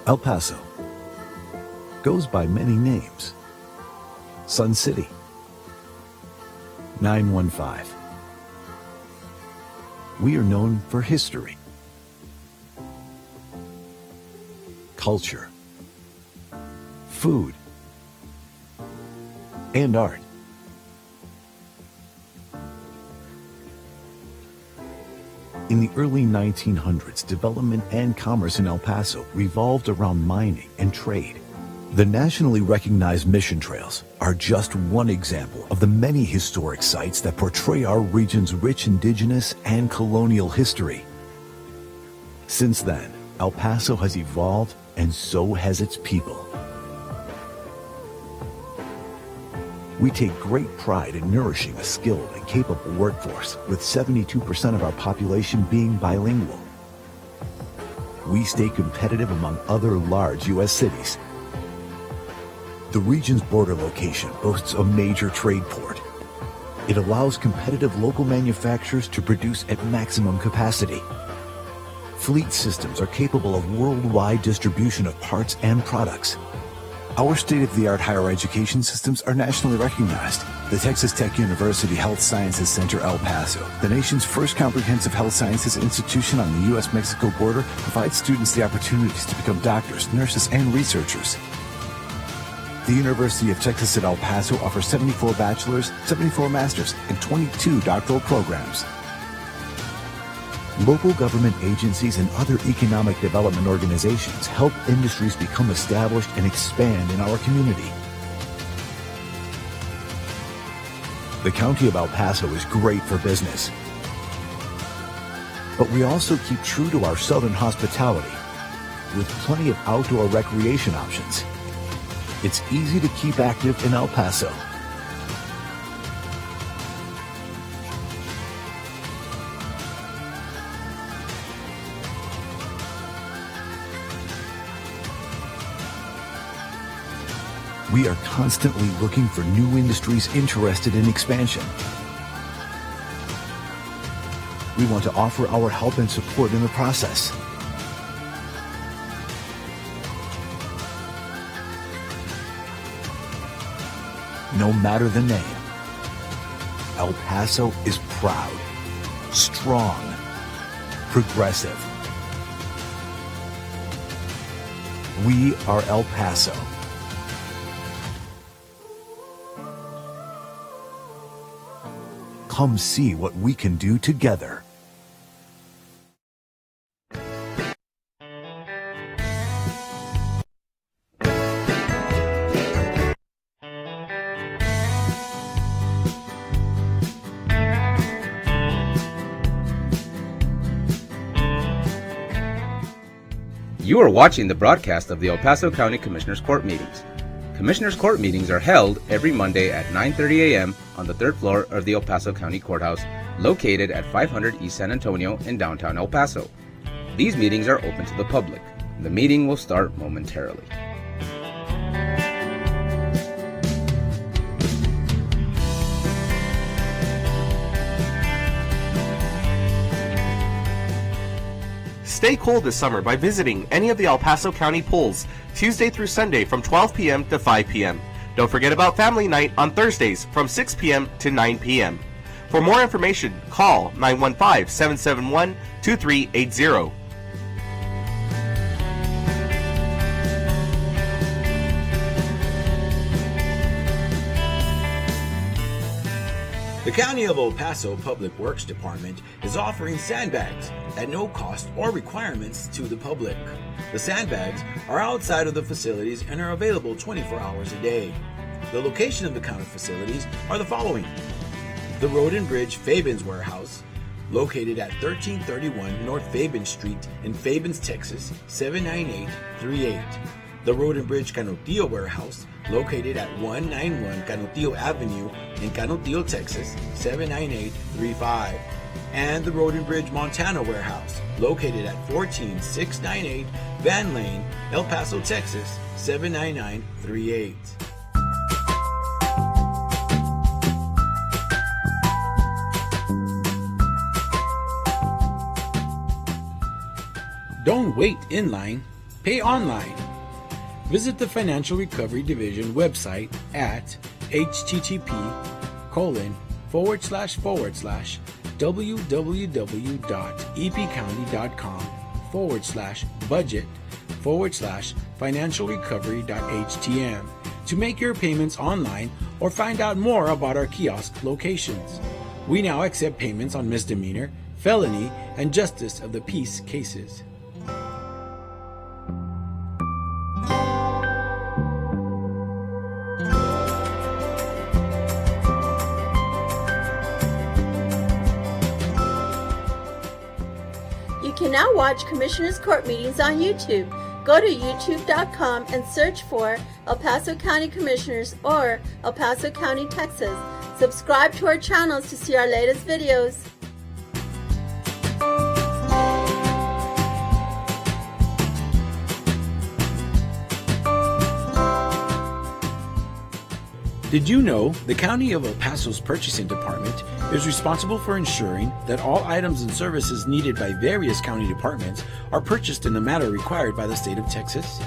El Paso goes by many names. Sun City, 915. We are known for history, culture, food, and art. In the early 1900s, development and commerce in El Paso revolved around mining and trade. The nationally recognized mission trails are just one example of the many historic sites that portray our region's rich indigenous and colonial history. Since then, El Paso has evolved, and so has its people. We take great pride in nourishing a skilled and capable workforce, with 72% of our population being bilingual. We stay competitive among other large U.S. cities. The region's border location boasts a major trade port. It allows competitive local manufacturers to produce at maximum capacity. Fleet systems are capable of worldwide distribution of parts and products. Our state-of-the-art higher education systems are nationally recognized. The Texas Tech University Health Sciences Center El Paso, the nation's first comprehensive health sciences institution on the U.S.-Mexico border, provides students the opportunities to become doctors, nurses, and researchers. The University of Texas at El Paso offers 74 bachelor's, 74 master's, and 22 doctoral programs. Local government agencies and other economic development organizations help industries become established and expand in our community. The County of El Paso is great for business, but we also keep true to our southern hospitality with plenty of outdoor recreation options. It's easy to keep active in El Paso. We are constantly looking for new industries interested in expansion. We want to offer our help and support in the process. No matter the name, El Paso is proud, strong, progressive. We are El Paso. Come see what we can do together. You are watching the broadcast of the El Paso County Commissioners Court meetings. Commissioners Court meetings are held every Monday at 9:30 a.m. on the third floor of the El Paso County Courthouse, located at 500 East San Antonio in downtown El Paso. These meetings are open to the public. The meeting will start momentarily. Stay cool this summer by visiting any of the El Paso County pools, Tuesday through Sunday from 12 p.m. to 5 p.m. Don't forget about Family Night on Thursdays from 6 p.m. to 9 p.m. For more information, call 915-771-2380. The County of El Paso Public Works Department is offering sandbags at no cost or requirements to the public. The sandbags are outside of the facilities and are available 24 hours a day. The location of the county facilities are the following: the Road and Bridge Fabens Warehouse, located at 1331 North Fabens Street in Fabens, Texas, 79838. The Road and Bridge Canutillo Warehouse, located at 191 Canutillo Avenue in Canutillo, Texas, 79835. and the Road and Bridge, Montana warehouse, located at 14698 Van Lane, El Paso, Texas, 79938. Don't wait in line, pay online. Visit the Financial Recovery Division website at http://www.epcounty.com/budget/financialrecovery.htm to make your payments online or find out more about our kiosk locations. We now accept payments on misdemeanor, felony, and justice of the peace cases. You can now watch Commissioners Court meetings on YouTube. Go to youtube.com and search for El Paso County Commissioners or El Paso County, Texas. Subscribe to our channels to see our latest videos. Did you know the County of El Paso's Purchasing Department is responsible for ensuring that all items and services needed by various county departments are purchased in the manner required by the state of Texas?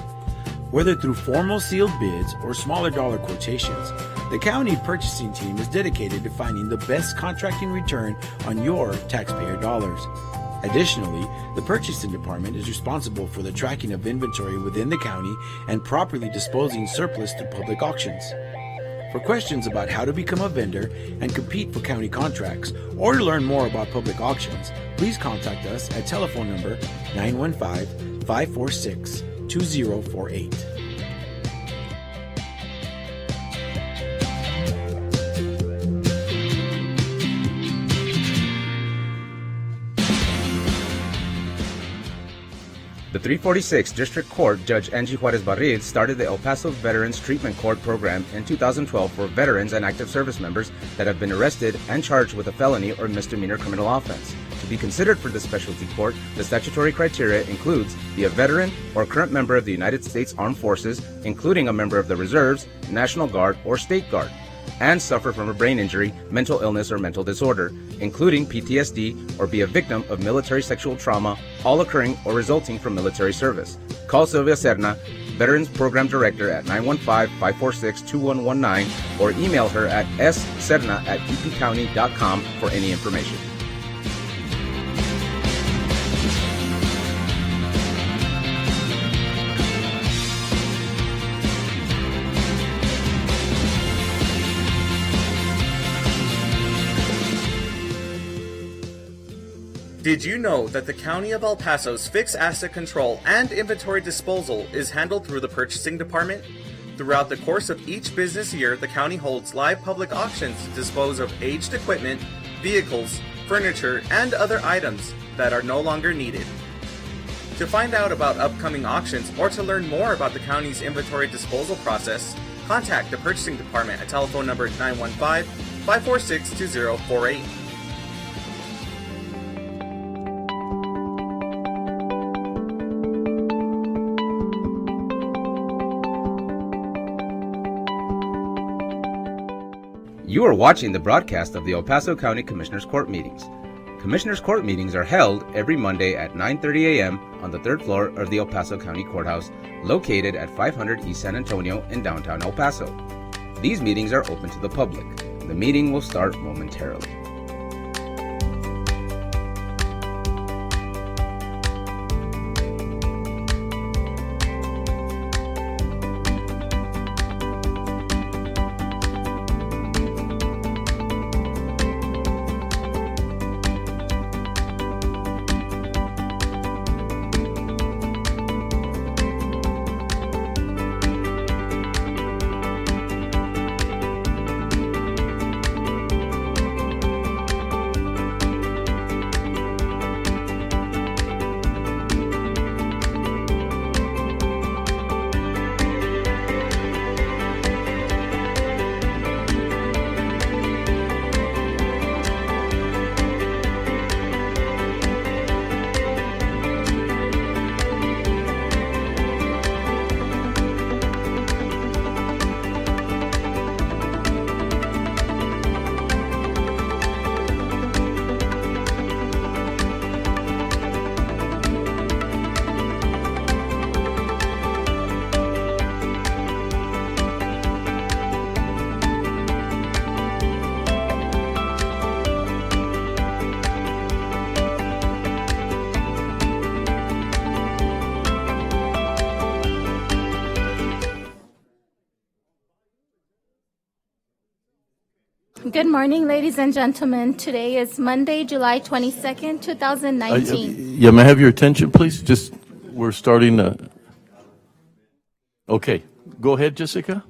Whether through formal sealed bids or smaller dollar quotations, the county purchasing team is dedicated to finding the best contracting return on your taxpayer dollars. Additionally, the Purchasing Department is responsible for the tracking of inventory within the county and properly disposing surplus through public auctions. For questions about how to become a vendor and compete for county contracts, or to learn more about public auctions, please contact us at telephone number 915-546-2048. The 346 District Court Judge Angie Juarez Barril started the El Paso Veterans Treatment Court program in 2012 for veterans and active service members that have been arrested and charged with a felony or misdemeanor criminal offense. To be considered for this specialty court, the statutory criteria includes be a veteran or current member of the United States Armed Forces, including a member of the Reserves, National Guard, or State Guard, and suffer from a brain injury, mental illness, or mental disorder, including PTSD, or be a victim of military sexual trauma, all occurring or resulting from military service. Call Sylvia Serna, Veterans Program Director, at 915-546-2119, or email her at sserna@epcounty.com for any information. Did you know that the County of El Paso's fixed asset control and inventory disposal is handled through the Purchasing Department? Throughout the course of each business year, the county holds live public auctions to dispose of aged equipment, vehicles, furniture, and other items that are no longer needed. To find out about upcoming auctions or to learn more about the county's inventory disposal process, contact the Purchasing Department at telephone number 915-546-2048. You are watching the broadcast of the El Paso County Commissioners Court meetings. Commissioners Court meetings are held every Monday at 9:30 a.m. on the third floor of the El Paso County Courthouse, located at 500 East San Antonio in downtown El Paso. These meetings are open to the public. The meeting will start momentarily. Good morning, ladies and gentlemen. Today is Monday, July 22nd, 2019. May I have your attention, please? We're starting. Okay. Go ahead, Jessica.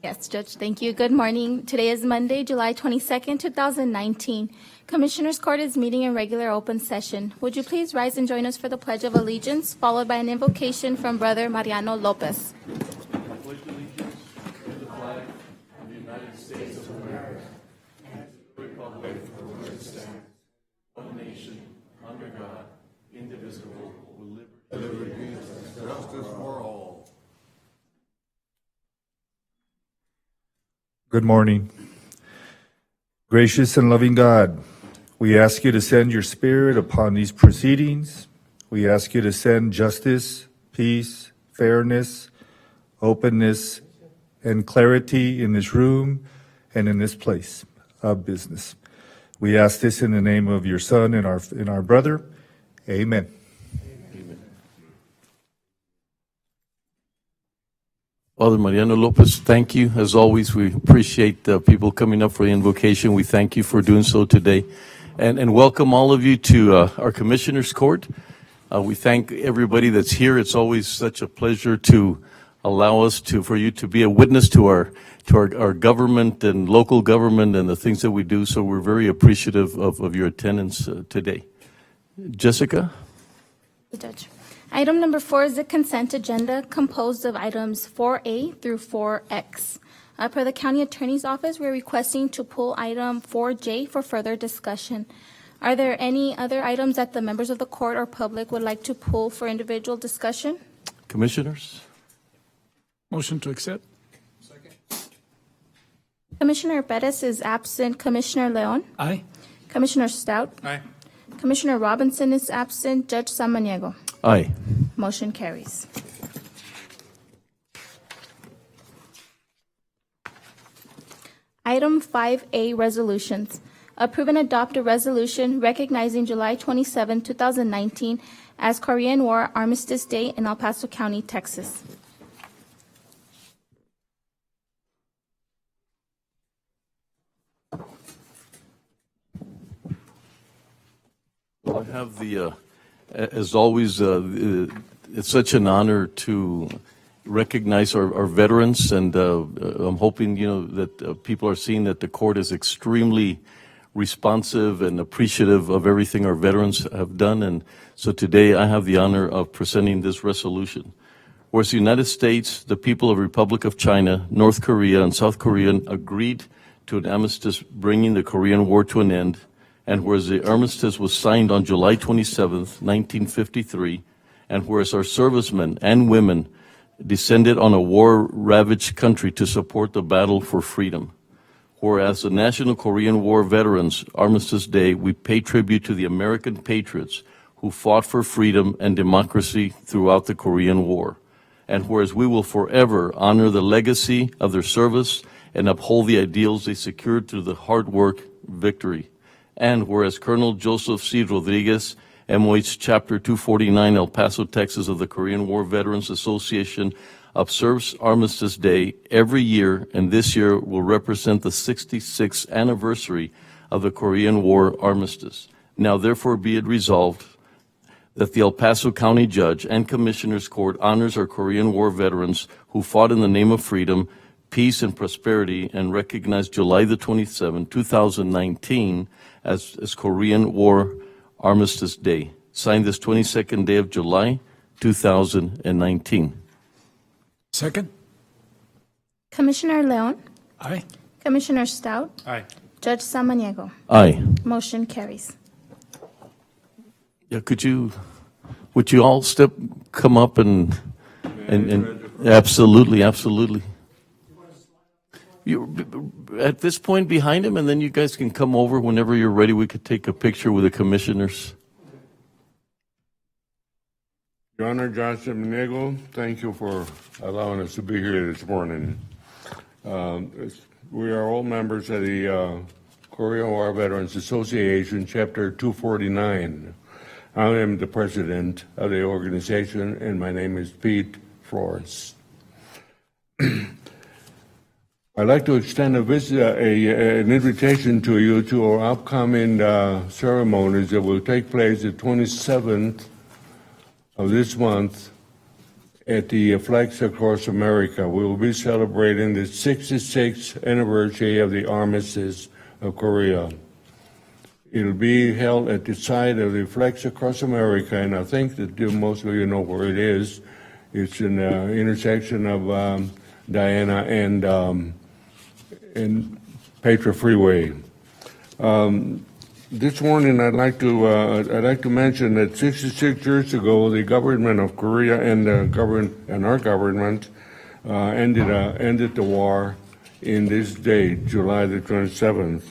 Yes, Judge, thank you. Good morning. Today is Monday, July 22nd, 2019. Commissioners Court is meeting in regular open session. Would you please rise and join us for the Pledge of Allegiance, followed by an invocation from Brother Mariano Lopez. Good morning. Gracious and loving God, we ask you to send your Spirit upon these proceedings. We ask you to send justice, peace, fairness, openness, and clarity in this room and in this place of business. We ask this in the name of your Son and our brother. Amen. Father Mariano Lopez, thank you. As always, we appreciate people coming up for the invocation. We thank you for doing so today. And welcome all of you to our Commissioners Court. We thank everybody that's here. It's always such a pleasure to allow us for you to be a witness to our government and local government and the things that we do. So we're very appreciative of your attendance today. Jessica? Judge. Item number 4 is the consent agenda composed of items 4A through 4X. Per the County Attorney's Office, we're requesting to pull item 4J for further discussion. Are there any other items that the members of the court or public would like to pull for individual discussion? Commissioners? Motion to accept. Second. Commissioner Perez is absent. Commissioner Leon? Aye. Commissioner Stout? Aye. Commissioner Robinson is absent. Judge Samaniego? Aye. Motion carries. Item 5A, resolutions. Approve and adopt a resolution recognizing July 27, 2019 as Korean War Armistice Day in El Paso County, Texas. I have as always, it's such an honor to recognize our veterans, and I'm hoping, that people are seeing that the court is extremely responsive and appreciative of everything our veterans have done. And so today I have the honor of presenting this resolution. Whereas the United States, the people of the Republic of China, North Korea, and South Korea agreed to an armistice bringing the Korean War to an end, and whereas the armistice was signed on July 27th, 1953, and whereas our servicemen and women descended on a war-ravaged country to support the battle for freedom. Whereas the National Korean War Veterans Armistice Day, we pay tribute to the American patriots who fought for freedom and democracy throughout the Korean War. And whereas we will forever honor the legacy of their service and uphold the ideals they secured through the hard work, victory. And whereas Colonel Joseph C. Rodriguez, MOH Chapter 249, El Paso, Texas, of the Korean War Veterans Association, observes Armistice Day every year, and this year will represent the 66th anniversary of the Korean War Armistice. Now, therefore, be it resolved that the El Paso County Judge and Commissioners Court honors our Korean War veterans who fought in the name of freedom, peace, and prosperity, and recognize July the 27th, 2019, as Korean War Armistice Day. Signed this 22nd day of July, 2019. Second. Commissioner Leon? Aye. Commissioner Stout? Aye. Judge Samaniego? Aye. Motion carries. Yeah, would you all come up and absolutely. At this point behind him, and then you guys can come over whenever you're ready. We could take a picture with the commissioners. Your Honor, Judge Samaniego, thank you for allowing us to be here this morning. We are all members of the Korean War Veterans Association, Chapter 249. I am the president of the organization, and my name is Pete Flores. I'd like to extend an invitation to you to our upcoming ceremonies that will take place the 27th of this month at the Flags Across America. We will be celebrating the 66th anniversary of the armistice of Korea. It'll be held at the site of the Flags Across America, and I think that most of you know where it is. It's in the intersection of Diana and Petra Freeway. This morning, I'd like to mention that 66 years ago, the government of Korea and our government ended the war in this day, July the 27th.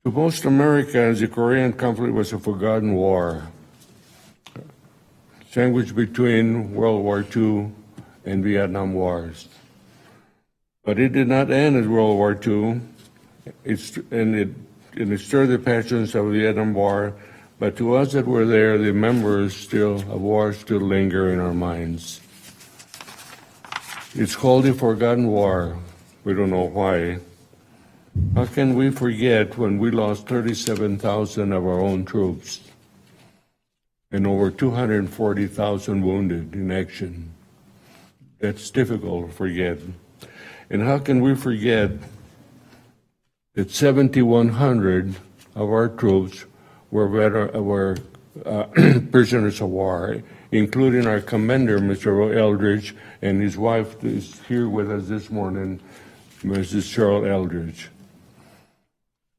To most Americans, the Korean conflict was a forgotten war, sandwiched between World War II and Vietnam Wars. But it did not end as World War II, it stirred the passions of the Vietnam War, but to us that were there, the memories of war still linger in our minds. It's called a forgotten war. We don't know why. How can we forget when we lost 37,000 of our own troops and over 240,000 wounded in action? That's difficult to forget. And how can we forget that 7,100 of our troops were prisoners of war, including our commander, Mr. Eldridge, and his wife is here with us this morning, Mrs. Cheryl Eldridge.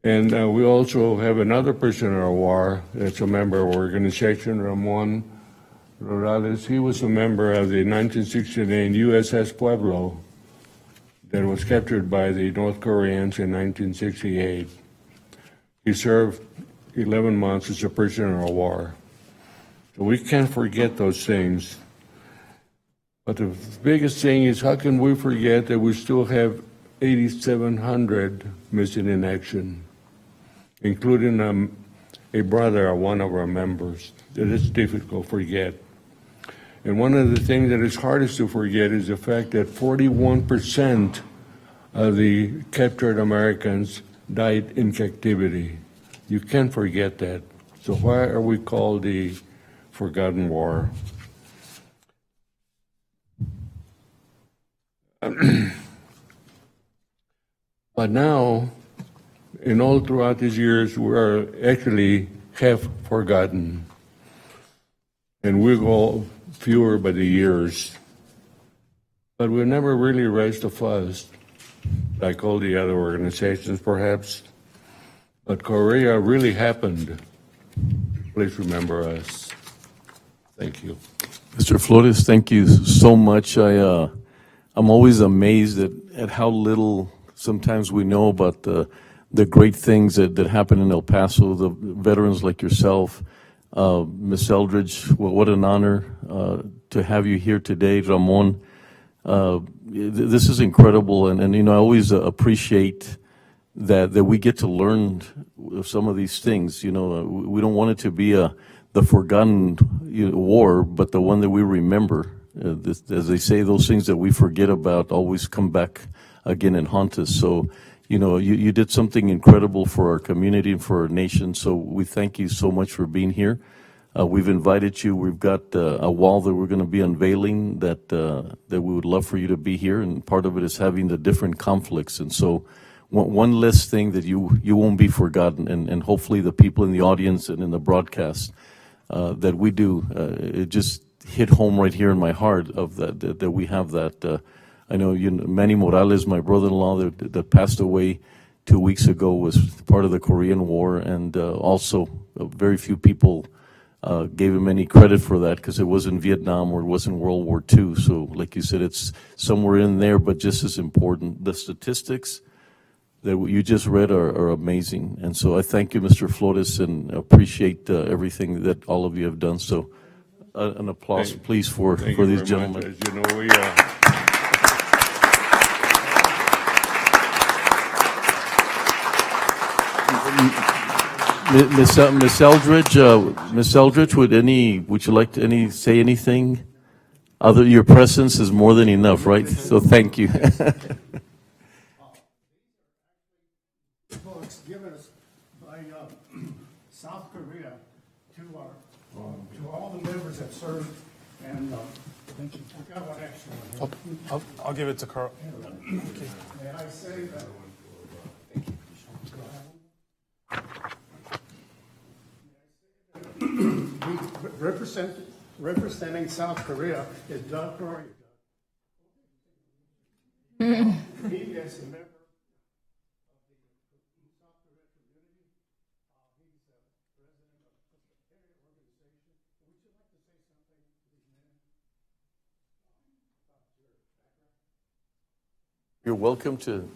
And we also have another prisoner of war that's a member of our organization, Ramon Morales. He was a member of the 1969 USS Pueblo that was captured by the North Koreans in 1968. He served 11 months as a prisoner of war. So we can't forget those things. But the biggest thing is, how can we forget that we still have 8,700 missing in action, including a brother of one of our members? That is difficult to forget. And one of the things that is hardest to forget is the fact that 41% of the captured Americans died in captivity. You can't forget that. So why are we called the forgotten war? But now, in all throughout these years, we are actually half forgotten. And we go fewer by the years. But we never really raised a fuss, like all the other organizations perhaps. But Korea really happened. Please remember us. Thank you. Mr. Flores, thank you so much. I'm always amazed at how little sometimes we know about the great things that happen in El Paso, the veterans like yourself. Ms. Eldridge, well, what an honor to have you here today. Ramon, this is incredible, and you know, I always appreciate that we get to learn some of these things. You know, we don't want it to be the forgotten war, but the one that we remember. As they say, those things that we forget about always come back again and haunt us. So, you know, you did something incredible for our community and for our nation. So we thank you so much for being here. We've invited you. We've got a wall that we're going to be unveiling that we would love for you to be here. And part of it is having the different conflicts. And so one less thing that you won't be forgotten. And hopefully the people in the audience and in the broadcast that we do, it just hit home right here in my heart of that we have that. I know Manny Morales, my brother-in-law that passed away 2 weeks ago, was part of the Korean War, and also very few people gave him any credit for that because it wasn't Vietnam or it wasn't World War II. So like you said, it's somewhere in there, but just as important. The statistics that you just read are amazing. And so I thank you, Mr. Flores, and appreciate everything that all of you have done. So an applause, please, for these gentlemen. As you know, we, Miss Eldridge, would you like to say anything? Your presence is more than enough, right? So thank you. South Korea to all the members that served, and thank you. I got one extra. I'll give it to Carl. May I say that? Representing South Korea is Doug Curry. He is a member of the South Korea community. He's the president of the Presbyterian organization. Would you like to say something to these men about your background? You're welcome to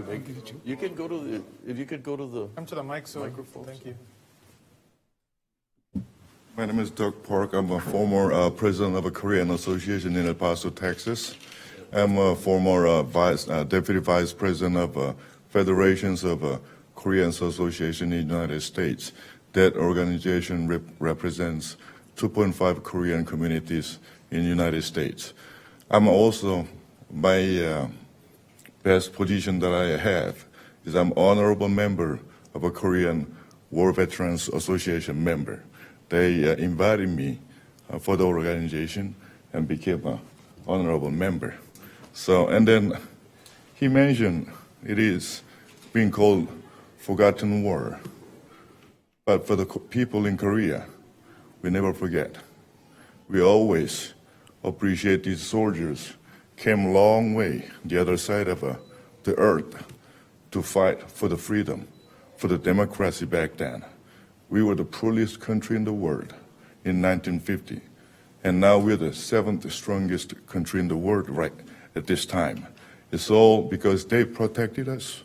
make, you can go to the, if you could go to the Come to the mic, so microphone. thank you. My name is Doug Park. I'm a former president of a Korean association in El Paso, Texas. I'm a former deputy vice president of Federations of Koreans Association in the United States. That organization represents 2.5 Korean communities in the United States. I'm also, my best position that I have is I'm honorable member of a Korean War Veterans Association member. They invited me for the organization and became an honorable member. So, and then he mentioned it is being called forgotten war. But for the people in Korea, we never forget. We always appreciate these soldiers came a long way the other side of the earth to fight for the freedom, for the democracy back then. We were the poorest country in the world in 1950, and now we're the 7th strongest country in the world right at this time. It's all because they protected us,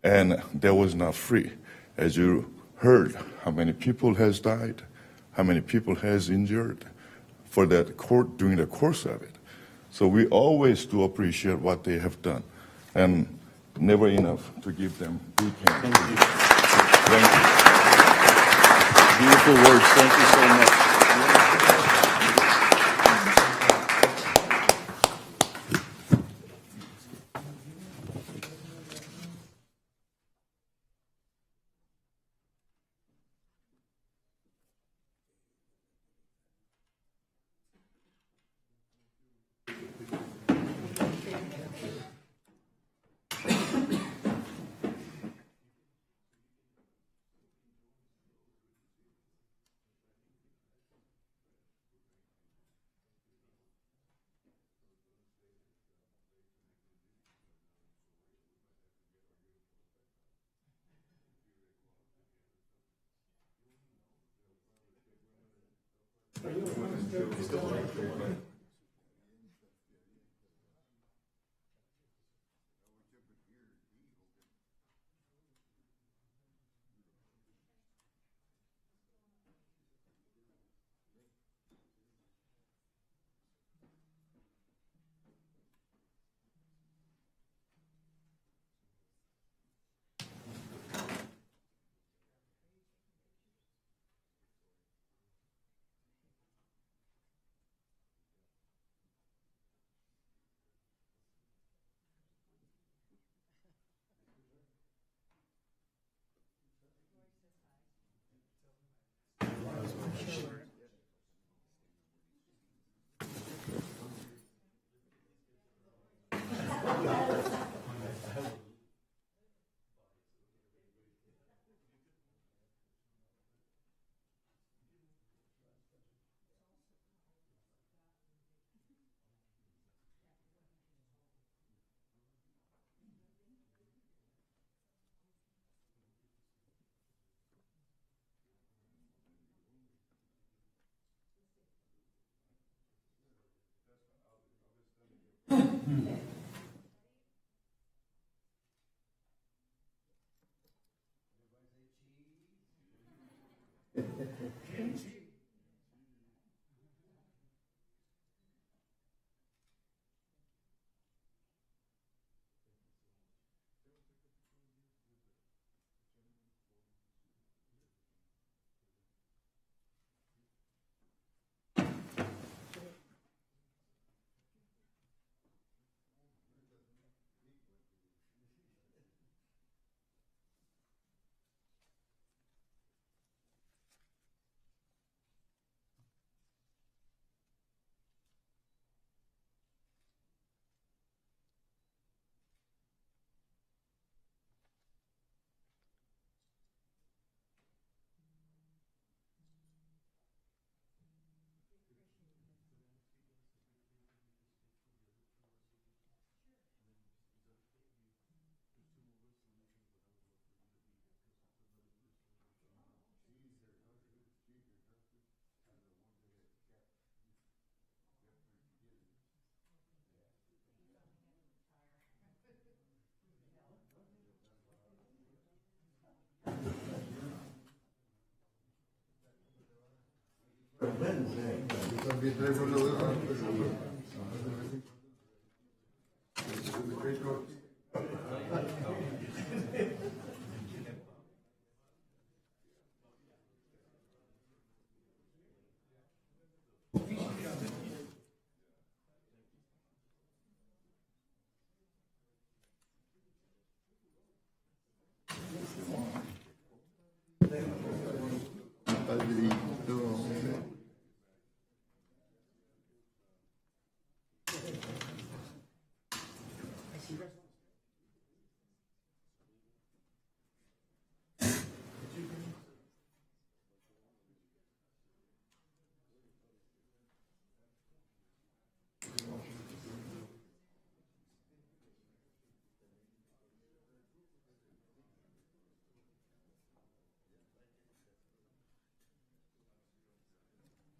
and that was not free. As you heard, how many people has died, how many people has injured for that court during the course of it. So we always do appreciate what they have done, and never enough to give them big hands. Thank you. Thank you. Beautiful words. Thank you so much.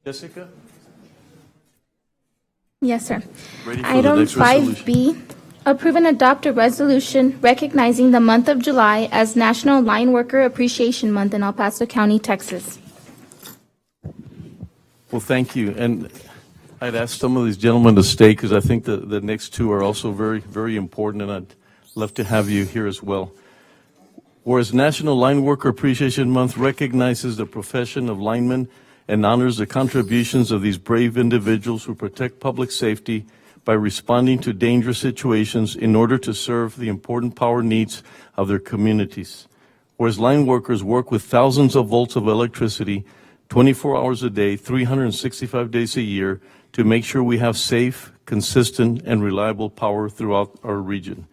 Jessica? Yes, sir. Ready for the Item next resolution. 5B, approve and adopt a resolution recognizing the month of July as National Line Worker Appreciation Month in El Paso County, Texas. Well, thank you. And I'd ask some of these gentlemen to stay because I think the next two are also very, very important, and I'd love to have you here as well. Whereas National Line Worker Appreciation Month recognizes the profession of linemen and honors the contributions of these brave individuals who protect public safety by responding to dangerous situations in order to serve the important power needs of their communities. Whereas line workers work with thousands of volts of electricity 24 hours a day, 365 days a year to make sure we have safe, consistent, and reliable power throughout our region.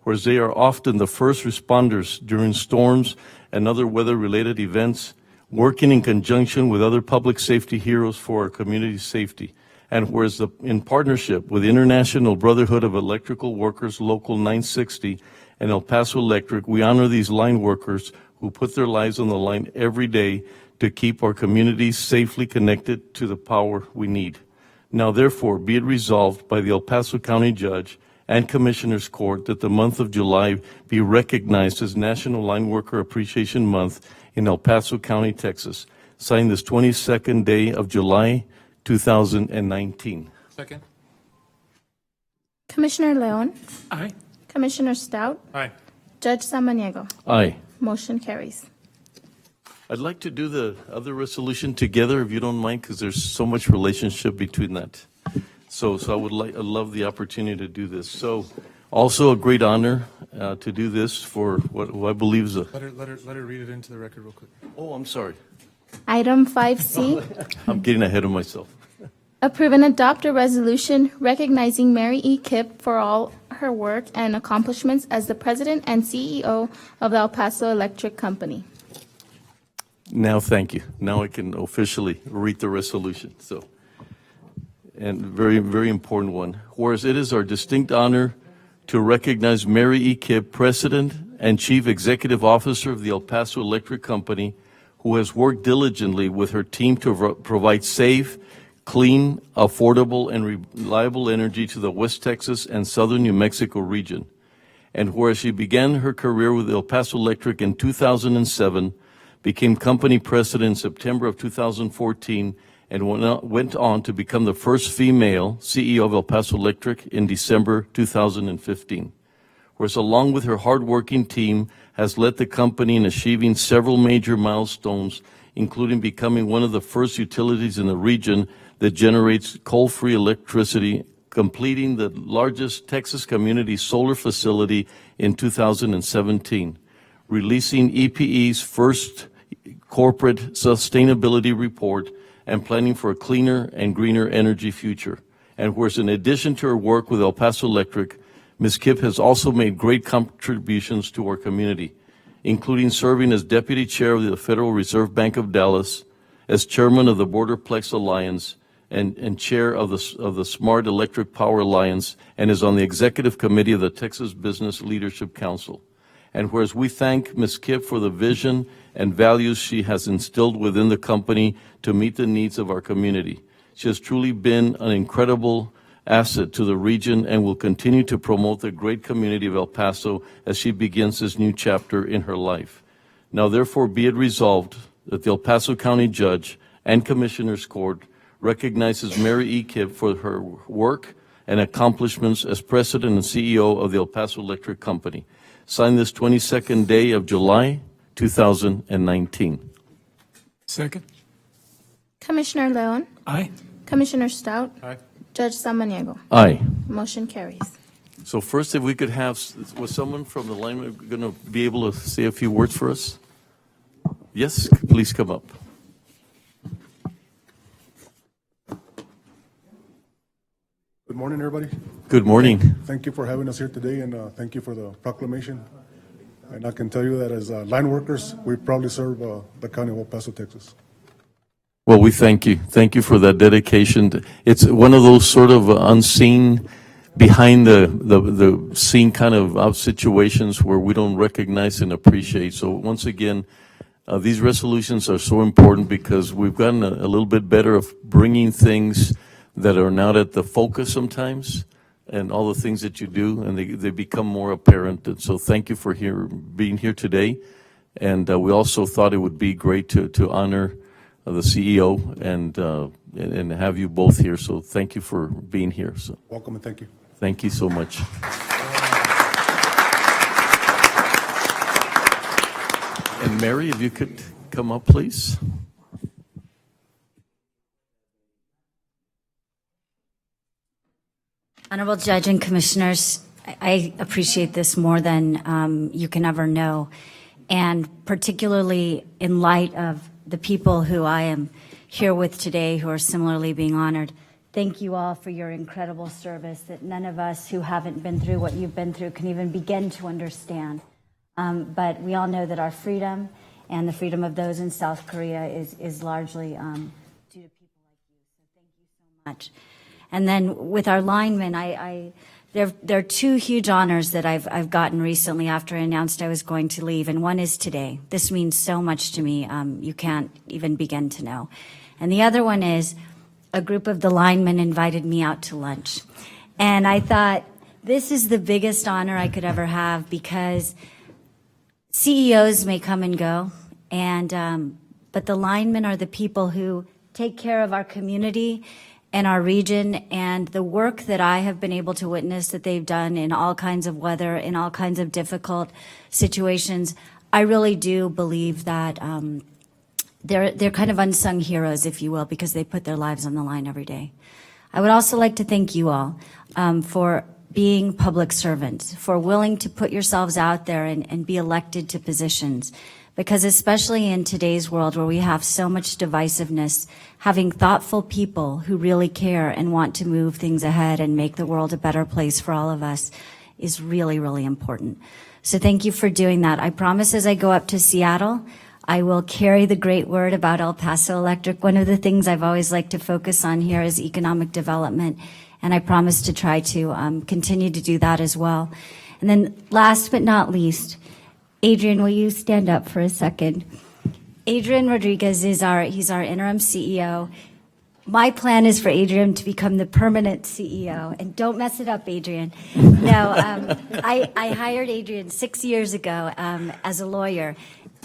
Whereas they are often the first responders during storms and other weather-related events, working in conjunction with other public safety heroes for our community safety. And whereas in partnership with the International Brotherhood of Electrical Workers Local 960 and El Paso Electric, we honor these line workers who put their lives on the line every day to keep our communities safely connected to the power we need. Now, therefore, be it resolved by the El Paso County Judge and Commissioners Court that the month of July be recognized as National Line Worker Appreciation Month in El Paso County, Texas, signed this 22nd day of July, 2019. Second. Commissioner Leon, Aye. Commissioner Stout, Aye. Judge Samaniego. Aye. Motion carries. I'd like to do the other resolution together, if you don't mind, because there's so much relationship between that. So I'd love the opportunity to do this. So, also a great honor to do this for what I believe is a. Let her read it into the record real quick. Oh, I'm sorry. Item 5C, I'm getting ahead of myself. approve and adopt a resolution recognizing Mary E. Kipp for all her work and accomplishments as the president and CEO of the El Paso Electric Company. Now, thank you. Now I can officially read the resolution. So, and very, very important one. Whereas it is our distinct honor to recognize Mary E. Kipp, President and Chief Executive Officer of the El Paso Electric Company, who has worked diligently with her team to provide safe, clean, affordable, and reliable energy to the West Texas and Southern New Mexico region. And whereas she began her career with El Paso Electric in 2007, became company president in September of 2014, and went on to become the first female CEO of El Paso Electric in December 2015. Whereas along with her hardworking team, has led the company in achieving several major milestones, including becoming one of the first utilities in the region that generates coal-free electricity, completing the largest Texas community solar facility in 2017, releasing EPE's first corporate sustainability report, and planning for a cleaner and greener energy future. And whereas in addition to her work with El Paso Electric, Ms. Kipp has also made great contributions to our community, including serving as Deputy Chair of the Federal Reserve Bank of Dallas, as Chairman of the Borderplex Alliance, and Chair of the Smart Electric Power Alliance, and is on the Executive Committee of the Texas Business Leadership Council. And whereas we thank Ms. Kipp for the vision and values she has instilled within the company to meet the needs of our community, she has truly been an incredible asset to the region and will continue to promote the great community of El Paso as she begins this new chapter in her life. Now, therefore, be it resolved that the El Paso County Judge and Commissioners Court recognizes Mary E. Kipp for her work and accomplishments as President and CEO of the El Paso Electric Company. Signed this 22nd day of July, 2019. Second. Commissioner Leon. Aye. Commissioner Stout. Aye. Judge Samaniego. Aye. Motion carries. So first, if we could have, was someone from the line going to be able to say a few words for us? Yes, please come up. Good morning, everybody. Good morning. Thank you for having us here today, and thank you for the proclamation. And I can tell you that as line workers, we proudly serve the county of El Paso, Texas. Well, we thank you. Thank you for that dedication. It's one of those sort of unseen, behind the scene kind of situations where we don't recognize and appreciate. So once again, these resolutions are so important because we've gotten a little bit better of bringing things that are not at the focus sometimes, and all the things that you do, and they become more apparent. And so thank you for being here today. And we also thought it would be great to honor the CEO and have you both here. So thank you for being here. So Welcome and thank you. thank you so much. And Mary, if you could come up, please. Honorable Judge and Commissioners, I appreciate this more than you can ever know, and particularly in light of the people who I am here with today who are similarly being honored. Thank you all for your incredible service that none of us who haven't been through what you've been through can even begin to understand. But we all know that our freedom and the freedom of those in South Korea is largely due to people like you. So thank you so much. And then with our linemen, there are two huge honors that I've gotten recently after I announced I was going to leave, and one is today. This means so much to me, you can't even begin to know. And the other one is a group of the linemen invited me out to lunch. And I thought, this is the biggest honor I could ever have, because CEOs may come and go, and but the linemen are the people who take care of our community and our region, and the work that I have been able to witness that they've done in all kinds of weather, in all kinds of difficult situations. I really do believe that they're kind of unsung heroes, if you will, because they put their lives on the line every day. I would also like to thank you all for being public servants, for willing to put yourselves out there and be elected to positions. Because especially in today's world where we have so much divisiveness, having thoughtful people who really care and want to move things ahead and make the world a better place for all of us is really, really important. So thank you for doing that. I promise as I go up to Seattle, I will carry the great word about El Paso Electric. One of the things I've always liked to focus on here is economic development, and I promise to try to continue to do that as well. And then last but not least, Adrian, will you stand up for a second? Adrian Rodriguez he's our interim CEO. My plan is for Adrian to become the permanent CEO. And don't mess it up, Adrian. No, I hired Adrian 6 years ago as a lawyer.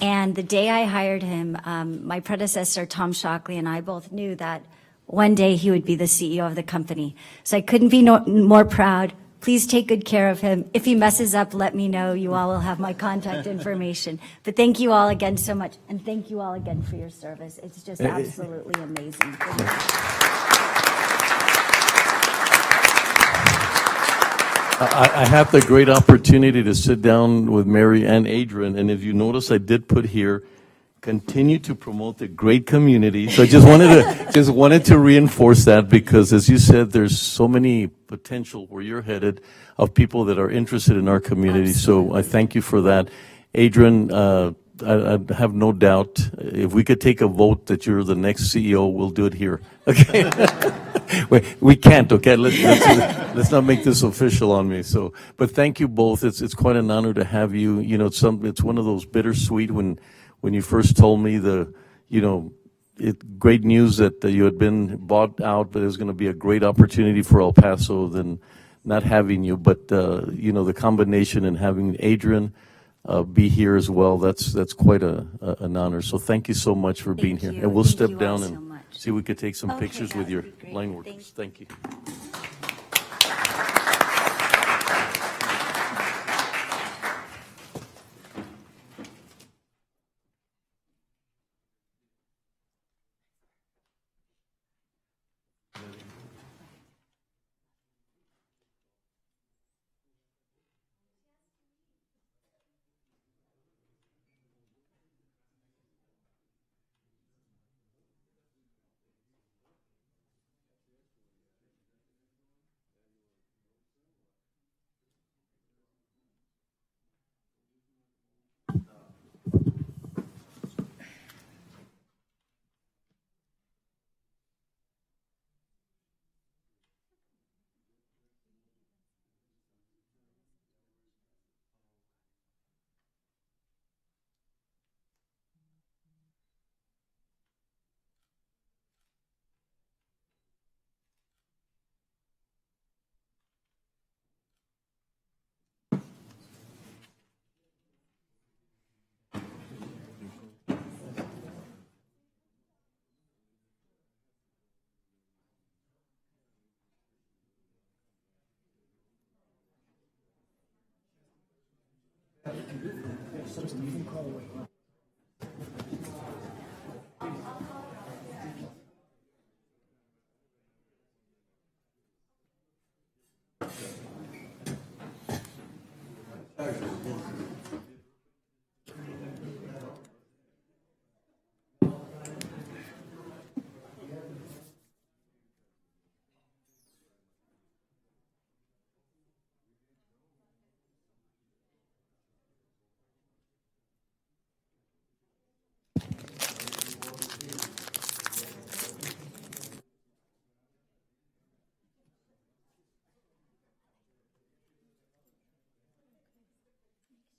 And the day I hired him, my predecessor, Tom Shockley, and I both knew that one day he would be the CEO of the company. So I couldn't be more proud. Please take good care of him. If he messes up, let me know. You all will have my contact information. But thank you all again so much. And thank you all again for your service. It's just absolutely amazing. I had the great opportunity to sit down with Mary and Adrian, and if you notice, I did put here, continue to promote the great community. So I just wanted to reinforce that, because as you said, there's so many potential where you're headed of people that are interested in our community. Absolutely. So I thank you for that. Adrian, I have no doubt if we could take a vote that you're the next CEO, we'll do it here. Okay. We can't, okay? Let's not make this official on me. So, but thank you both. It's quite an honor to have you. You know, it's one of those bittersweet when you first told me great news that you had been bought out, but it was going to be a great opportunity for El Paso than not having you. But the combination and having Adrian be here as well, that's quite an honor. So thank you so much for being here. And we'll step down and see if we could take some Okay, pictures that with would your be great. line workers. Thank you.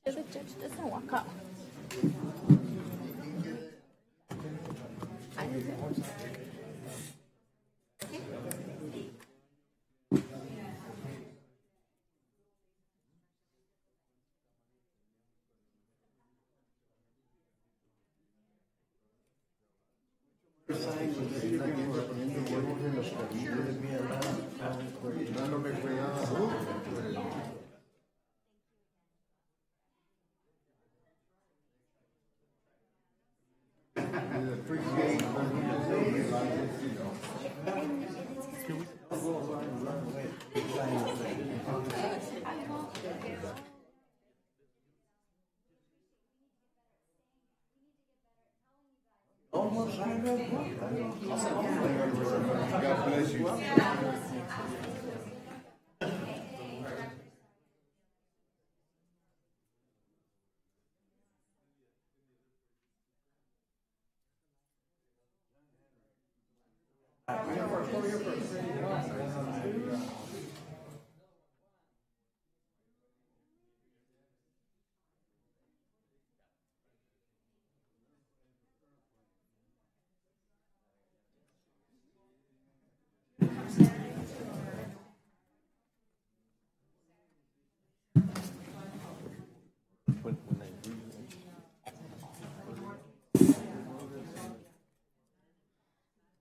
The judge doesn't walk out.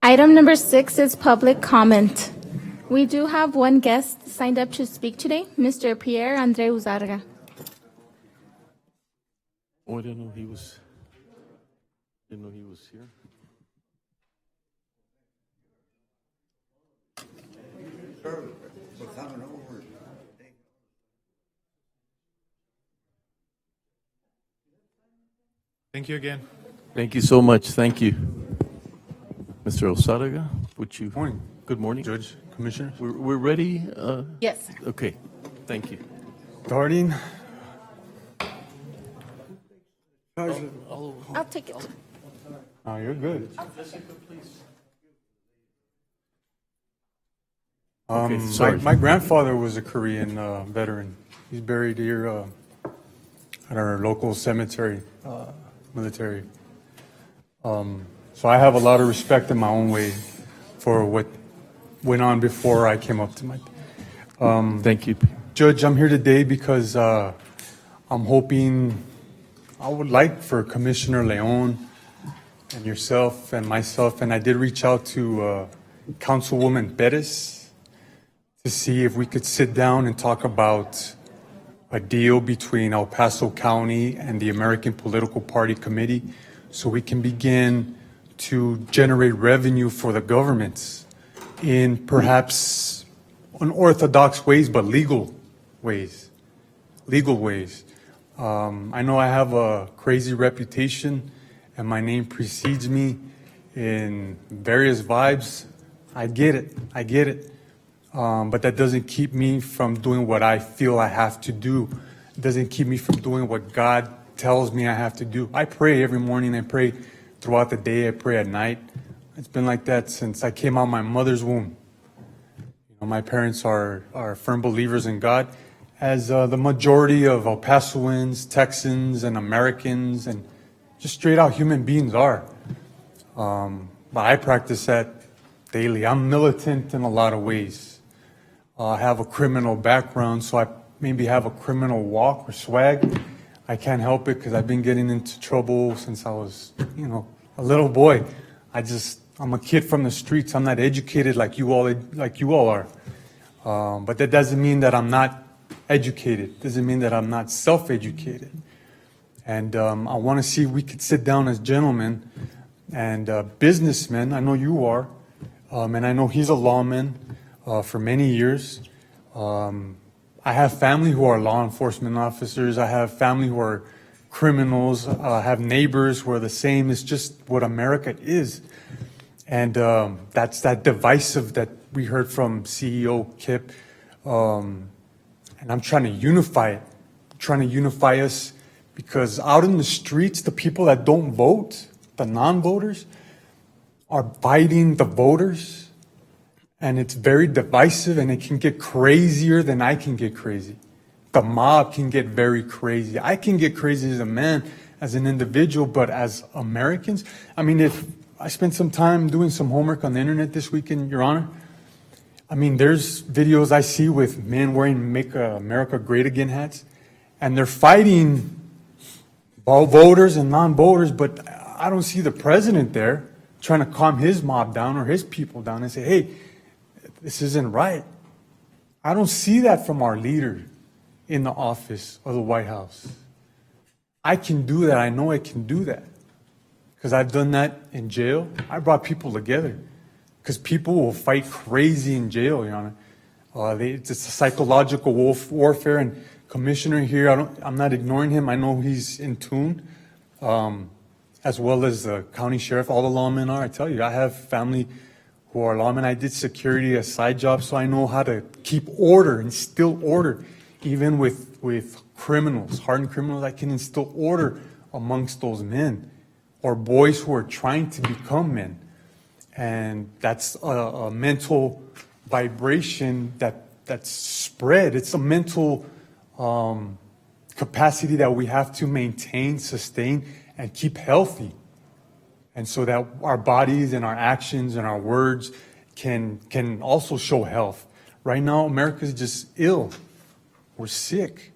Item number 6 is public comment. We do have one guest signed up to speak today, Mr. Pierre Andre Uzarga. Oh, I didn't know he was here. Thank you again. Thank you so much. Thank you. Mr. Osaraga, would you? Morning. Good morning. Judge, Commissioner. We're ready? Yes. Okay. Thank you. Starting. I'll take it. Oh, you're good. Okay, sorry. My grandfather was a Korean veteran. He's buried here at our local cemetery, military. So I have a lot of respect in my own way for what went on before I came up to my. Thank you. Judge, I'm here today because I'm hoping, I would like for Commissioner Leon and yourself and myself, and I did reach out to Councilwoman Perez to see if we could sit down and talk about a deal between El Paso County and the American Political Party Committee so we can begin to generate revenue for the governments in perhaps unorthodox ways, but legal ways. Legal ways. I know I have a crazy reputation and my name precedes me in various vibes. I get it. I get it. But that doesn't keep me from doing what I feel I have to do. It doesn't keep me from doing what God tells me I have to do. I pray every morning. I pray throughout the day. I pray at night. It's been like that since I came out of my mother's womb. You know, my parents are firm believers in God, as the majority of El Pasoans, Texans, and Americans, and just straight out human beings are. But I practice that daily. I'm militant in a lot of ways. I have a criminal background, so I maybe have a criminal walk or swag. I can't help it because I've been getting into trouble since I was, a little boy. I'm a kid from the streets. I'm not educated like you all are. But that doesn't mean that I'm not educated. Doesn't mean that I'm not self-educated. And I want to see if we could sit down as gentlemen and businessmen. I know you are, and I know he's a lawman for many years. I have family who are law enforcement officers. I have family who are criminals. I have neighbors who are the same. It's just what America is. And that's that divisive that we heard from CEO Kip. And I'm trying to unify it. I'm trying to unify us because out in the streets, the people that don't vote, the non-voters, are fighting the voters. And it's very divisive, and it can get crazier than I can get crazy. The mob can get very crazy. I can get crazy as a man, as an individual, but as Americans, if I spent some time doing some homework on the internet this weekend, Your Honor, there's videos I see with men wearing Make America Great Again hats, and they're fighting voters and non-voters, but I don't see the president there trying to calm his mob down or his people down and say, hey, this isn't right. I don't see that from our leader in the office of the White House. I can do that. I know I can do that because I've done that in jail. I brought people together because people will fight crazy in jail, Your Honor. It's a psychological warfare, and Commissioner here, I'm not ignoring him. I know he's in tune, as well as the county sheriff. All the lawmen are. I tell you, I have family who are lawmen. I did security as side job, so I know how to keep order, instill order, even with criminals, hardened criminals. I can instill order amongst those men or boys who are trying to become men. And that's a mental vibration that's spread. It's a mental capacity that we have to maintain, sustain, and keep healthy. And so that our bodies and our actions and our words can also show health. Right now, America is just ill. We're sick.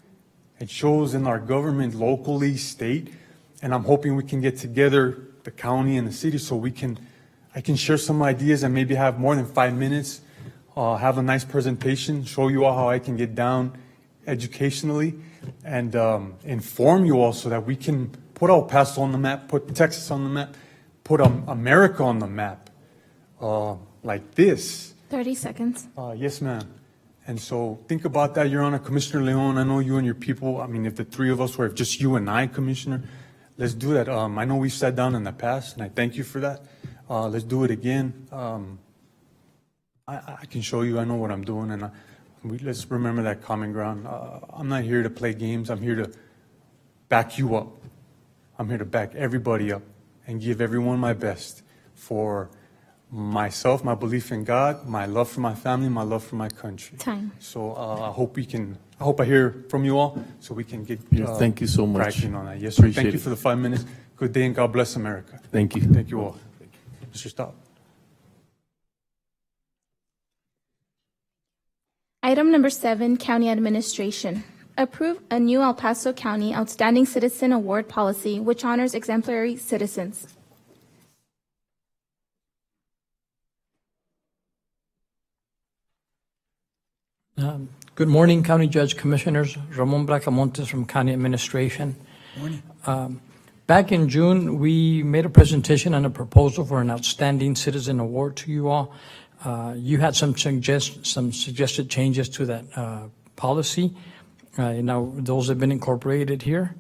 It shows in our government, locally, state, and I'm hoping we can get together, the county and the city, so I can share some ideas and maybe have more than 5 minutes, have a nice presentation, show you all how I can get down educationally, and inform you all so that we can put El Paso on the map, put Texas on the map, put America on the map, like this. 30 seconds. Yes, ma'am. And so think about that, Your Honor. Commissioner Leon, I know you and your people, if the three of us were, if just you and I, Commissioner, let's do that. I know we've sat down in the past, and I thank you for that. Let's do it again. I can show you, I know what I'm doing, and let's remember that common ground. I'm not here to play games. I'm here to back you up. I'm here to back everybody up and give everyone my best for myself, my belief in God, my love for my family, my love for my country. Time. So I hope I hear from you all so we can get thank you so much. cracking on that. Yes, sir. Appreciate Thank you for the 5 minutes. Good day and God bless America. Thank you. Thank you all. Mr. Stott. Item number 7, County Administration. Approve a new El Paso County Outstanding Citizen Award policy which honors exemplary citizens. Good morning, County Judge Commissioners. Ramon Bracamontes from County Administration. Morning. Back in June, we made a presentation on a proposal for an Outstanding Citizen Award to you all. You had some suggested changes to that policy. Now, those have been incorporated here.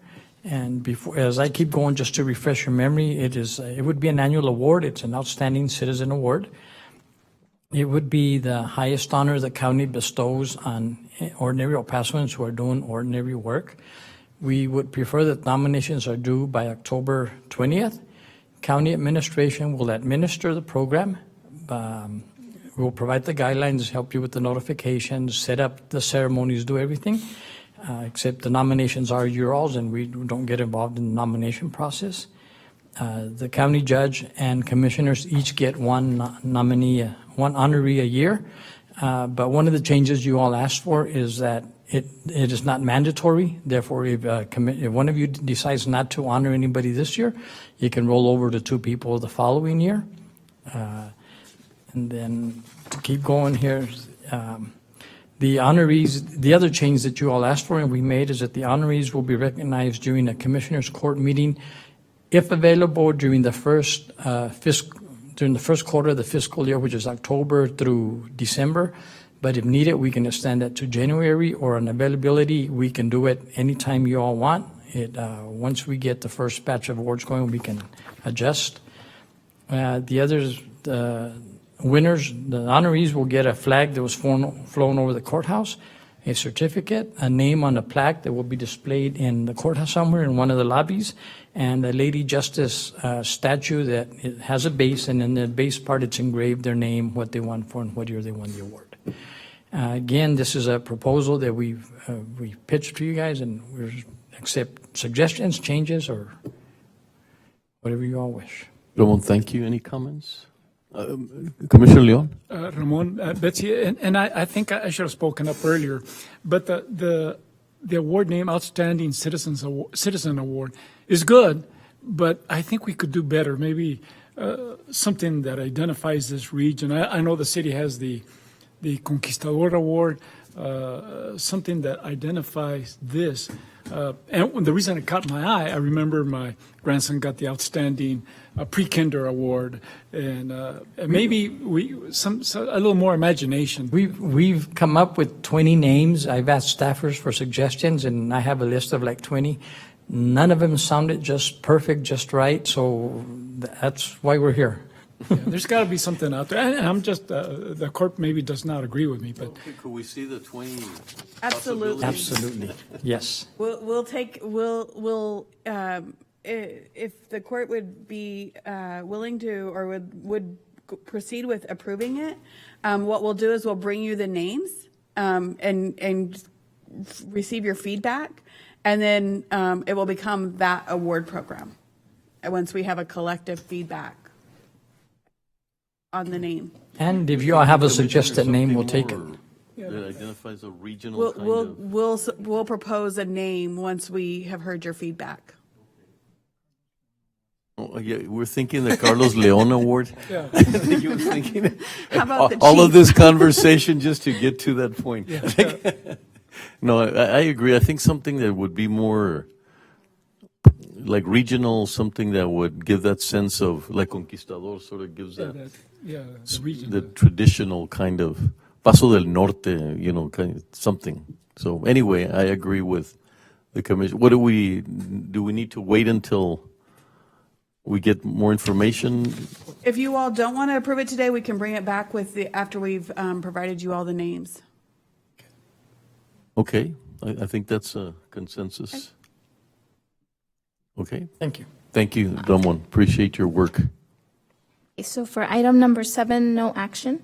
And before, as I keep going, just to refresh your memory, it would be an annual award. It's an Outstanding Citizen Award. It would be the highest honor the county bestows on ordinary El Pasoans who are doing ordinary work. We would prefer that nominations are due by October 20th. County administration will administer the program. We'll provide the guidelines, help you with the notifications, set up the ceremonies, do everything, except the nominations are yours and we don't get involved in the nomination process. The county judge and commissioners each get one nominee, one honoree a year. But one of the changes you all asked for is that it is not mandatory. Therefore, if one of you decides not to honor anybody this year, you can roll over to 2 people the following year. And then to keep going here, the honorees, the other change that you all asked for and we made is that the honorees will be recognized during a commissioners court meeting, if available during the first quarter of the fiscal year, which is October through December. But if needed, we can extend that to January, or on availability, we can do it anytime you all want. Once we get the first batch of awards going, we can adjust. The others, the winners, the honorees will get a flag that was flown over the courthouse, a certificate, a name on a plaque that will be displayed in the courthouse somewhere in one of the lobbies, and a Lady Justice statue that it has a base, and in the base part it's engraved their name, what they won for, and what year they won the award. Again, this is a proposal that we pitched to you guys, and we accept suggestions, changes, or whatever you all wish. Ramon, thank you. Any comments? Commissioner Leon? Ramon, Betsy, and I think I should have spoken up earlier, but the award name, Outstanding Citizen Award, is good, but I think we could do better. Maybe something that identifies this region. I know the city has the Conquistador Award, something that identifies this. And the reason it caught my eye, I remember my grandson got the Outstanding Pre-Kinder Award, and maybe a little more imagination. We've come up with 20 names. I've asked staffers for suggestions, and I have a list of like 20. None of them sounded just perfect, just right, so that's why we're here. Yeah, there's got to be something out there, and I'm just the court maybe does not agree with me, but okay, could we see the 20? Absolutely. Absolutely, yes. We'll if the court would be willing to, or would proceed with approving it, what we'll do is we'll bring you the names and receive your feedback, and then it will become that award program once we have a collective feedback on the name. And if you all have a suggested name, we'll take it. That identifies a regional We'll propose a name once we have heard your feedback. Oh, yeah, we're thinking the Carlos Leon Award. Yeah. I think you were thinking How about the all of chief? this conversation just to get to that point. Yeah. No, I agree. I think something that would be more like regional, something that would give that sense of, like Conquistador sort of gives that, the region. the traditional kind of Paso del Norte, kind of something. So anyway, I agree with the commission. What do we need to wait until we get more information? If you all don't want to approve it today, we can bring it back after we've provided you all the names. Okay, I think that's a consensus. Okay. Thank you. Thank you, Ramon. Appreciate your work. So for item number 7, no action.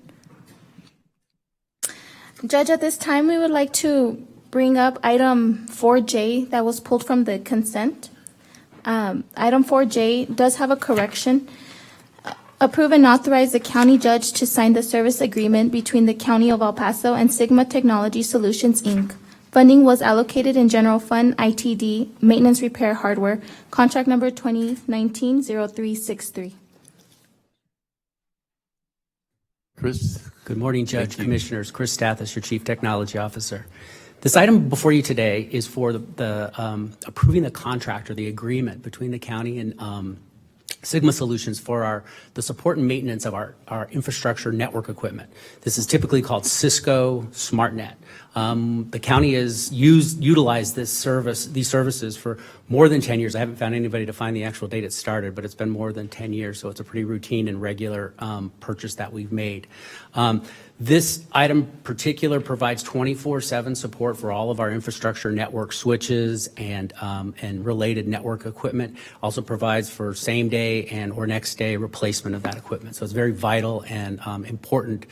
Judge, at this time, we would like to bring up item 4J that was pulled from the consent. Item 4J does have a correction. Approve and authorize the county judge to sign the service agreement between the County of El Paso and Sigma Technology Solutions, Inc. Funding was allocated in General Fund ITD Maintenance Repair Hardware, contract number 2019-0363. Chris. Good morning, Judge, Commissioners. Chris Stathis, your Chief Technology Officer. This item before you today is for the approving the contract or the agreement between the county and Sigma Solutions for the support and maintenance of our infrastructure network equipment. This is typically called Cisco SmartNet. The county has utilized these services for more than 10 years. I haven't found anybody to find the actual date it started, but it's been more than 10 years, so it's a pretty routine and regular purchase that we've made. This item particular provides 24/7 support for all of our infrastructure network switches and related network equipment. Also provides for same day and or next day replacement of that equipment. So it's very vital and important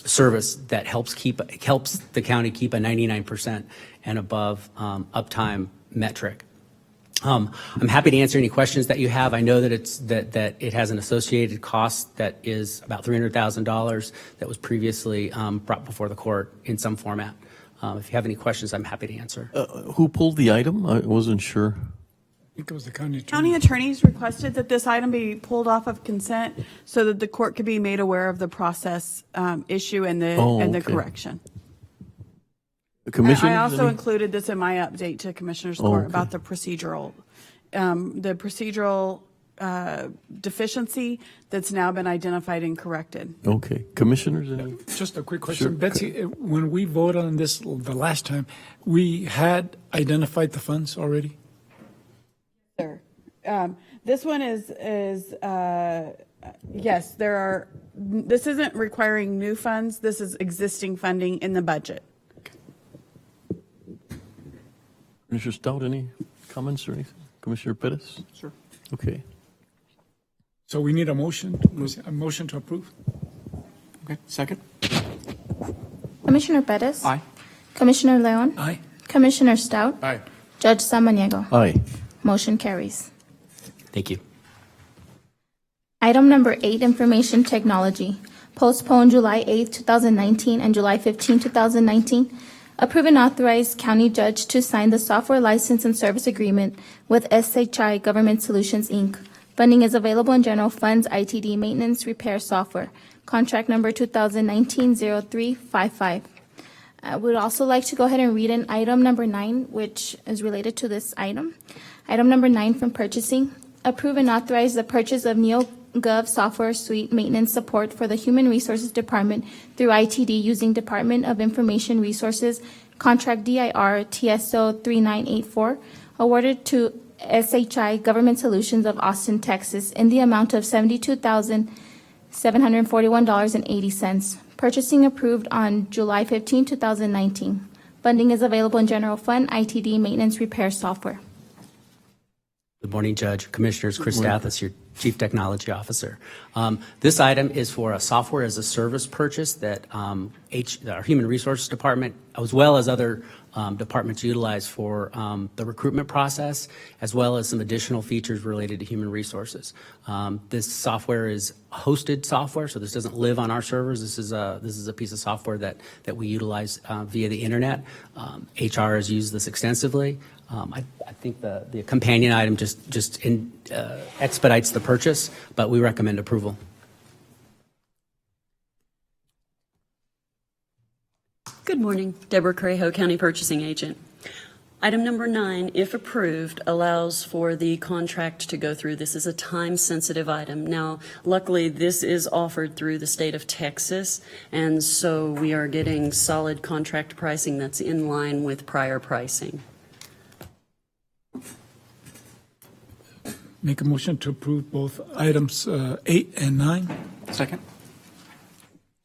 service that helps the county keep a 99% and above uptime metric. I'm happy to answer any questions that you have. I know that it has an associated cost that is about $300,000 that was previously brought before the court in some format. If you have any questions, I'm happy to answer. Who pulled the item? I wasn't sure. I think it was the county attorney. County attorneys requested that this item be pulled off of consent so that the court could be made aware of the process issue and the correction. I also included this in my update to Commissioners Court about the procedural deficiency that's now been identified and corrected. Okay. Commissioners? Just a quick question. Sure. Betsy, when we voted on this the last time, we had identified the funds already? Sir, this one is yes, this isn't requiring new funds. This is existing funding in the budget. Commissioner Stout, any comments or anything? Commissioner Pettis? Sure. Okay. So we need a motion to approve? Okay, second. Commissioner Pettis? Aye. Commissioner Leon? Aye. Commissioner Stout? Aye. Judge Samaniego? Aye. Motion carries. Thank you. Item number 8, Information Technology. Postpone July 8, 2019 and July 15, 2019. Approve and authorize county judge to sign the software license and service agreement with SHI Government Solutions, Inc. Funding is available in general funds, ITD maintenance repair software. Contract number 2019-0355. I would also like to go ahead and read in item number 9, which is related to this item. Item number 9 from purchasing. Approve and authorize the purchase of NeoGov software suite maintenance support for the Human Resources Department through ITD using Department of Information Resources Contract DIR TSO 3984 awarded to SHI Government Solutions of Austin, Texas in the amount of $72,741.80. Purchasing approved on July 15, 2019. Funding is available in general fund, ITD maintenance repair software. Good morning, Judge, Commissioners. Chris Stathis, your Chief Technology Officer. This item is for a software as a service purchase that our Human Resources Department, as well as other departments, utilize for the recruitment process, as well as some additional features related to human resources. This software is hosted software, so this doesn't live on our servers. This is a piece of software that we utilize via the internet. HR has used this extensively. I think the companion item just expedites the purchase, but we recommend approval. Good morning, Deborah Correjo, County Purchasing Agent. Item number 9, if approved, allows for the contract to go through. This is a time-sensitive item. Now, luckily, this is offered through the state of Texas, and so we are getting solid contract pricing that's in line with prior pricing. Make a motion to approve both items 8 and 9. Second.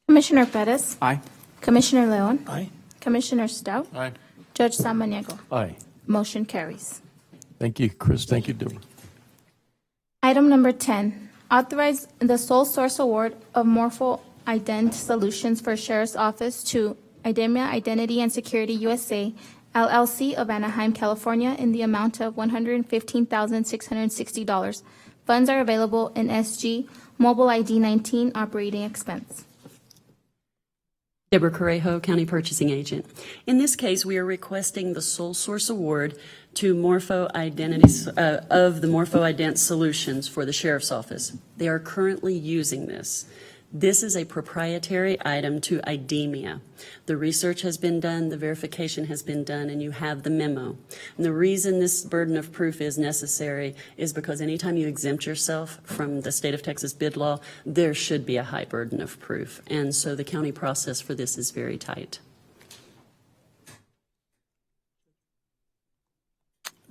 Commissioner Pettis? Aye. Commissioner Leon? Aye. Commissioner Stout? Aye. Judge Samaniego? Aye. Motion carries. Thank you, Chris. Thank you, Deborah. Item number 10, authorize the sole source award of Morpho Ident Solutions for Sheriff's Office to Idemia Identity and Security USA, LLC of Anaheim, California, in the amount of $115,660. Funds are available in SG Mobile ID 19 operating expense. Deborah Correjo, County Purchasing Agent. In this case, we are requesting the sole source award to Morpho Identity of the Morpho Ident Solutions for the Sheriff's Office. They are currently using this. This is a proprietary item to IDEMIA. The research has been done, the verification has been done, and you have the memo. And the reason this burden of proof is necessary is because anytime you exempt yourself from the state of Texas bid law, there should be a high burden of proof. And so the county process for this is very tight.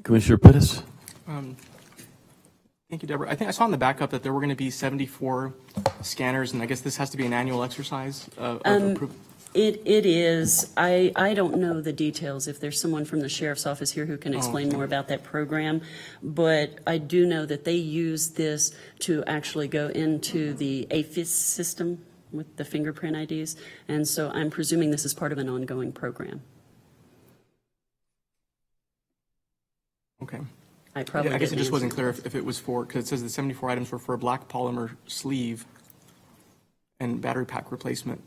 Commissioner Pettis? Thank you, Deborah. I think I saw in the backup that there were going to be 74 scanners, and I guess this has to be an annual exercise of approval. It is. I don't know the details. If there's someone from the sheriff's office here who can explain more about that program, but I do know that they use this to actually go into the AFIS system with the fingerprint IDs, and so I'm presuming this is part of an ongoing program. Okay. I guess it just wasn't clear if it was for, because it says the 74 items were for a black polymer sleeve and battery pack replacement.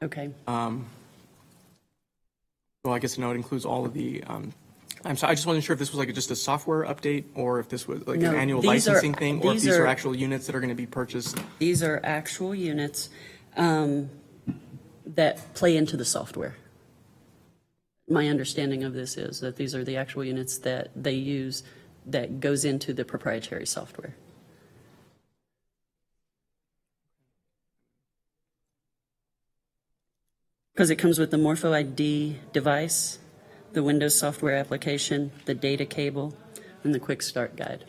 Okay. Well, I guess no, it includes all of the. I'm sorry, I just wasn't sure if this was like just a software update or if this was like an annual licensing thing, or if these are actual units that are going to be purchased. These are actual units that play into the software. My understanding of this is that these are the actual units that they use that goes into the proprietary software. Because it comes with the Morpho ID device, the Windows software application, the data cable, and the quick start guide.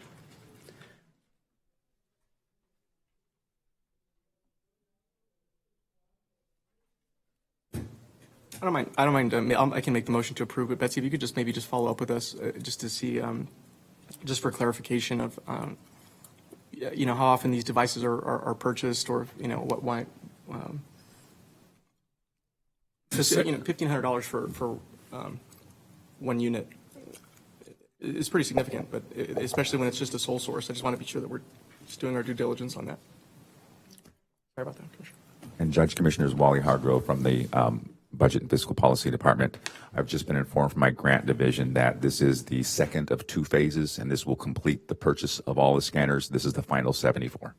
I don't mind. I can make the motion to approve it. Betsy, if you could just maybe just follow up with us just to see, just for clarification of, how often these devices are purchased, or why. Just $1,500 for one unit is pretty significant, but especially when it's just a sole source. I just want to be sure that we're just doing our due diligence on that. Sorry about that, Commissioner. And Judge Commissioners Wally Hargrove from the Budget and Fiscal Policy Department. I've just been informed from my grant division that this is the second of 2 phases, and this will complete the purchase of all the scanners. This is the final 74.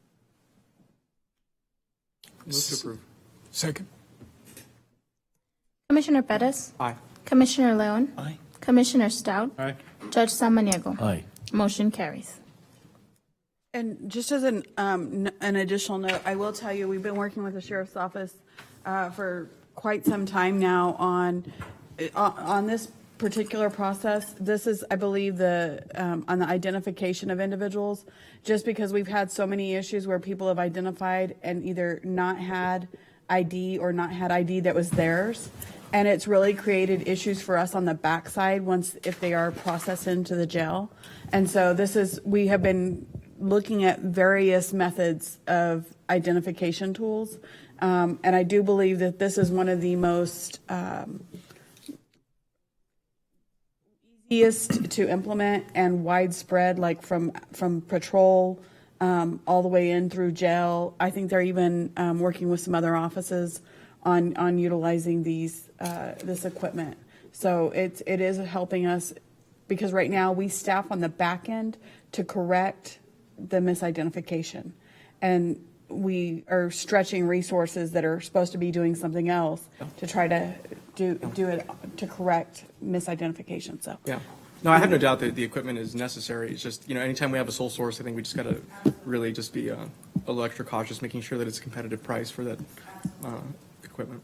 Move to approve. Second. Commissioner Pettis? Aye. Commissioner Leon? Aye. Commissioner Stout? Aye. Judge Samaniego? Aye. Motion carries. And just as an additional note, I will tell you, we've been working with the Sheriff's Office for quite some time now on this particular process. This is, I believe, on the identification of individuals, just because we've had so many issues where people have identified and either not had ID or not had ID that was theirs. And it's really created issues for us on the backside if they are processed into the jail. And so we have been looking at various methods of identification tools. And I do believe that this is one of the most easiest to implement and widespread, like from patrol all the way in through jail. I think they're even working with some other offices on utilizing this equipment. So it is helping us, because right now we staff on the back end to correct the misidentification, and we are stretching resources that are supposed to be doing something else to try to do it to correct misidentification. So yeah, no, I have no doubt that the equipment is necessary. It's just, anytime we have a sole source, I think we just got to really just be a little extra cautious, making sure that it's a competitive price for that equipment.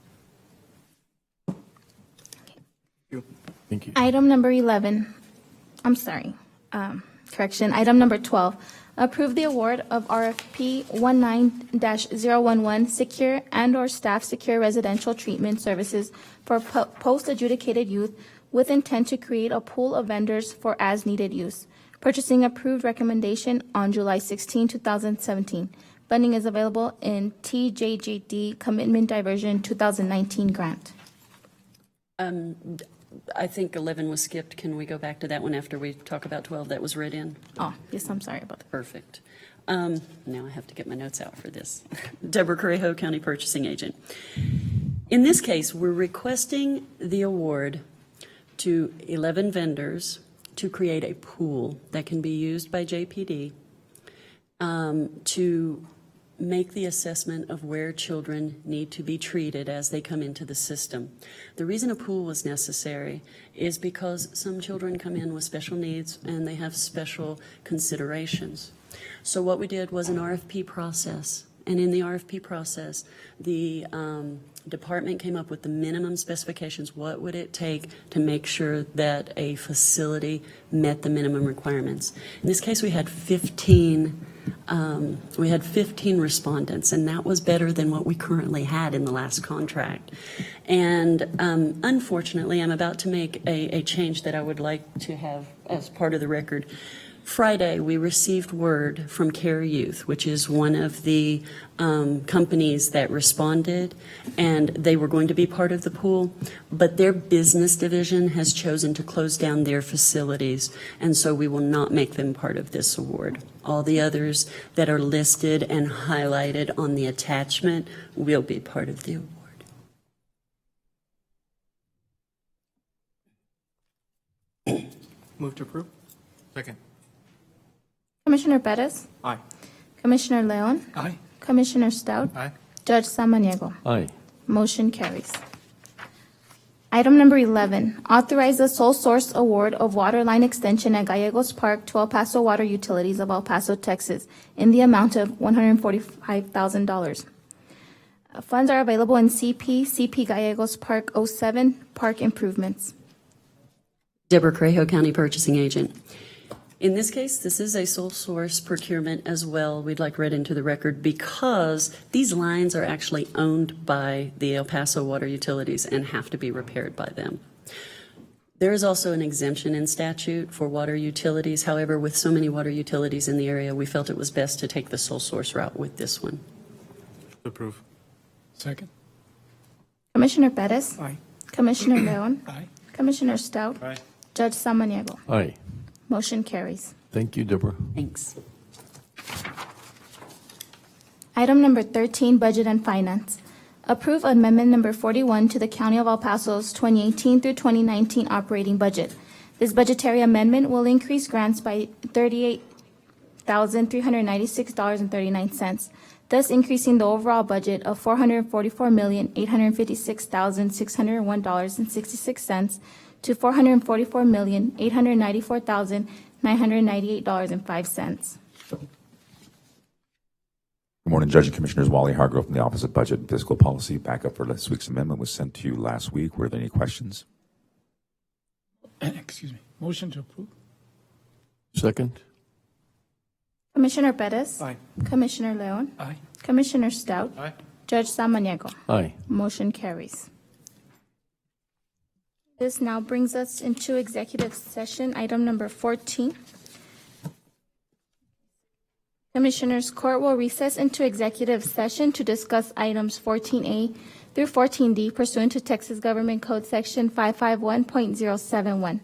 Thank you. Item number 11. I'm sorry. Correction. Item number 12. Approve the award of RFP 19-011 Secure and/or Staff Secure Residential Treatment Services for post-adjudicated youth with intent to create a pool of vendors for as-needed use. Purchasing approved recommendation on July 16, 2017. Funding is available in TJGD Commitment Diversion 2019 grant. I think 11 was skipped. Can we go back to that one after we talk about 12 that was read in? Oh, yes, I'm sorry about that. Perfect. Now I have to get my notes out for this. Deborah Correjo, County Purchasing Agent. In this case, we're requesting the award to 11 vendors to create a pool that can be used by JPD to make the assessment of where children need to be treated as they come into the system. The reason a pool was necessary is because some children come in with special needs and they have special considerations. So what we did was an RFP process. And in the RFP process, the department came up with the minimum specifications. What would it take to make sure that a facility met the minimum requirements? In this case, we had 15 respondents, and that was better than what we currently had in the last contract. And unfortunately, I'm about to make a change that I would like to have as part of the record. Friday, we received word from Care Youth, which is one of the companies that responded, and they were going to be part of the pool, but their business division has chosen to close down their facilities, and so we will not make them part of this award. All the others that are listed and highlighted on the attachment will be part of the award. Move to approve. Second. Commissioner Bettis? Aye. Commissioner Leon? Aye. Commissioner Stout? Aye. Judge Samaniego? Aye. Motion carries. Item number 11, authorize the sole source award of water line extension at Gallegos Park to El Paso Water Utilities of El Paso, Texas, in the amount of $145,000. Funds are available in CP Gallegos Park 07, Park Improvements. Deborah Crejo, County Purchasing Agent. In this case, this is a sole source procurement as well. We'd like read into the record because these lines are actually owned by the El Paso Water Utilities and have to be repaired by them. There is also an exemption in statute for water utilities. However, with so many water utilities in the area, we felt it was best to take the sole source route with this one. Approve. Second. Commissioner Bettis? Aye. Commissioner Leon? Aye. Commissioner Stout? Aye. Judge Samaniego? Aye. Motion carries. Thank you, Deborah. Thanks. Item number 13, Budget and Finance. Approve Amendment Number 41 to the County of El Paso's 2018 through 2019 operating budget. This budgetary amendment will increase grants by $38,396.39, thus increasing the overall budget of $444,856,601.66 to $444,894,998.05. Good morning, Judge and Commissioners. Wally Hargrove from the Office of Budget and Fiscal Policy. Backup for this week's amendment was sent to you last week. Were there any questions? Excuse me. Motion to approve. Second. Commissioner Bettis? Aye. Commissioner Leon? Aye. Commissioner Stout? Aye. Judge Samaniego? Aye. Motion carries. This now brings us into executive session, item number 14. Commissioners Court will recess into executive session to discuss items 14A through 14D pursuant to Texas Government Code Section 551.071.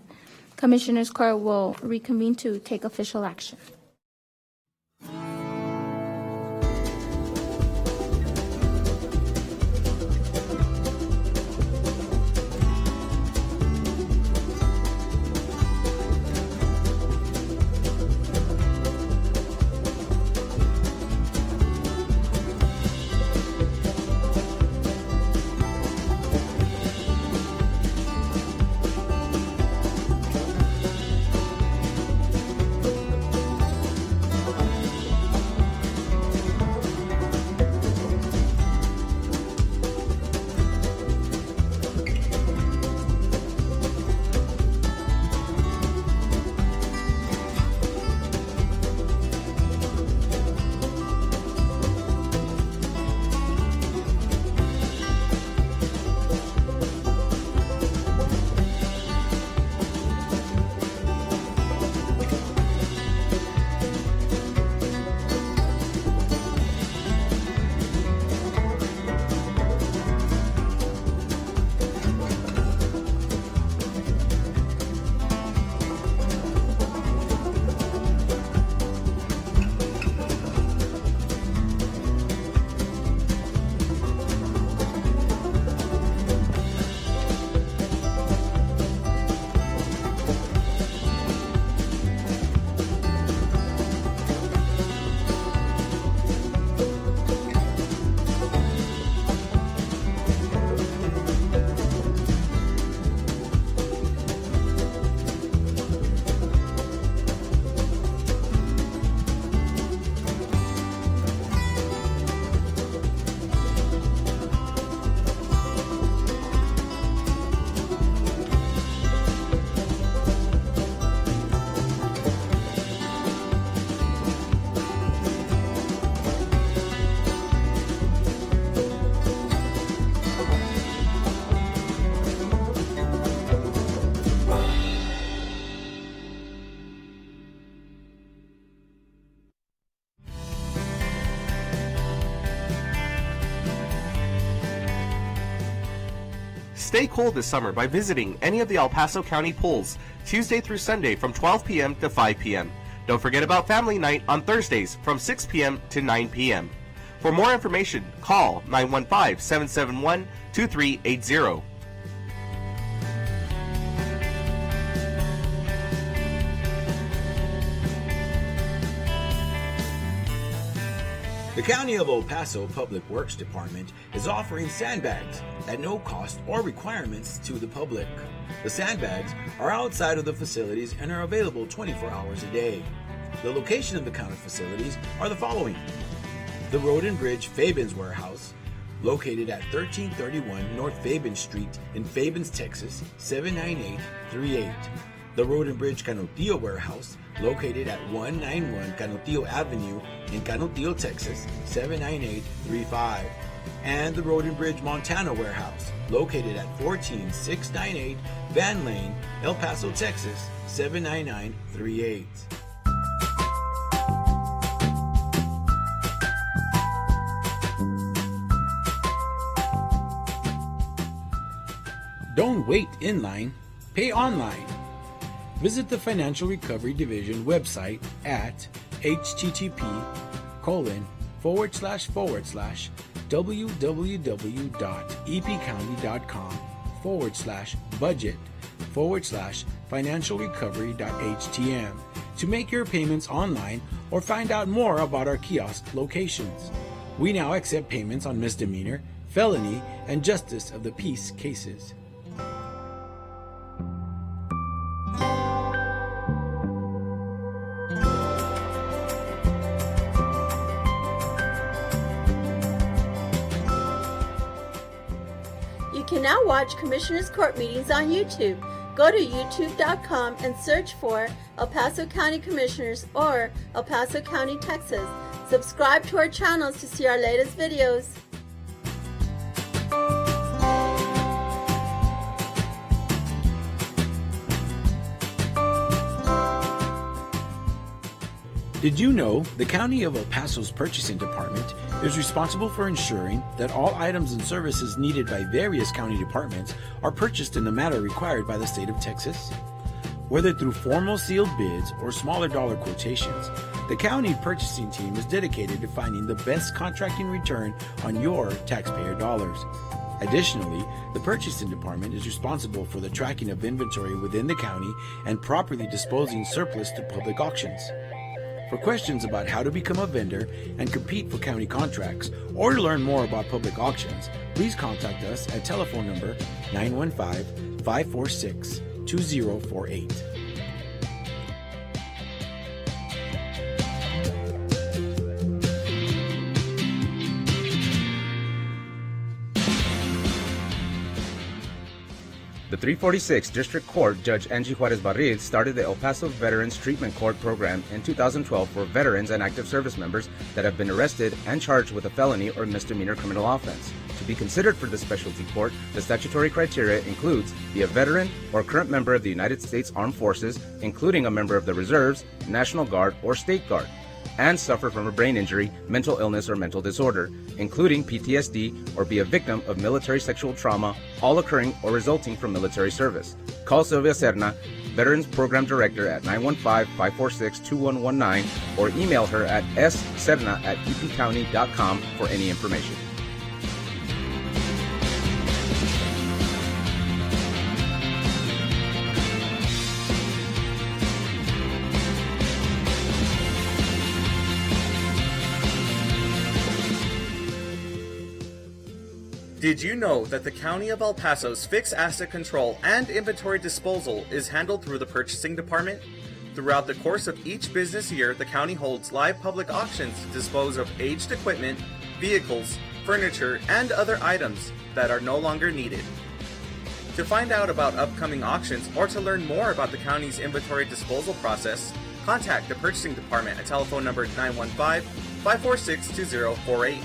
Commissioners Court will reconvene to take official action. Stay cool this summer by visiting any of the El Paso County pools Tuesday through Sunday from 12 p.m. to 5 p.m. Don't forget about family night on Thursdays from 6 p.m. to 9 p.m. For more information, call 915-771-2380. The County of El Paso Public Works Department is offering sandbags at no cost or requirements to the public. The sandbags are outside of the facilities and are available 24 hours a day. The location of the county facilities are the following: the Road and Bridge Fabens Warehouse, located at 1331 North Fabens Street in Fabens, Texas, 79838. The Road and Bridge Canutillo Warehouse, located at 191 Canutillo Avenue in Canutillo, Texas, 79835. And the Road and Bridge Montana Warehouse, located at 14698 Van Lane, El Paso, Texas, 79938. Don't wait in line, pay online. Visit the Financial Recovery Division website at http://www.epcounty.com/budget/financialrecovery.htm to make your payments online or find out more about our kiosk locations. We now accept payments on misdemeanor, felony, and justice of the peace cases. You can now watch Commissioners Court meetings on YouTube. Go to youtube.com and search for El Paso County Commissioners or El Paso County, Texas. Subscribe to our channels to see our latest videos. Did you know the County of El Paso's Purchasing Department is responsible for ensuring that all items and services needed by various county departments are purchased in the manner required by the state of Texas? Whether through formal sealed bids or smaller dollar quotations, the county purchasing team is dedicated to finding the best contracting return on your taxpayer dollars. Additionally, the Purchasing Department is responsible for the tracking of inventory within the county and properly disposing surplus to public auctions. For questions about how to become a vendor and compete for county contracts or to learn more about public auctions, please contact us at telephone number 915-546-2048. The 346 District Court Judge Angie Juarez Barriz started the El Paso Veterans Treatment Court program in 2012 for veterans and active service members that have been arrested and charged with a felony or misdemeanor criminal offense. To be considered for the specialty court, the statutory criteria includes be a veteran or current member of the United States Armed Forces, including a member of the Reserves, National Guard, or State Guard, and suffer from a brain injury, mental illness, or mental disorder, including PTSD, or be a victim of military sexual trauma, all occurring or resulting from military service. Call Sylvia Serna, Veterans Program Director, at 915-546-2119, or email her at sserna@epcounty.com for any information. Did you know that the County of El Paso's fixed asset control and inventory disposal is handled through the Purchasing Department? Throughout the course of each business year, the county holds live public auctions to dispose of aged equipment, vehicles, furniture, and other items that are no longer needed. To find out about upcoming auctions or to learn more about the county's inventory disposal process, contact the Purchasing Department at telephone number 915-546-2048.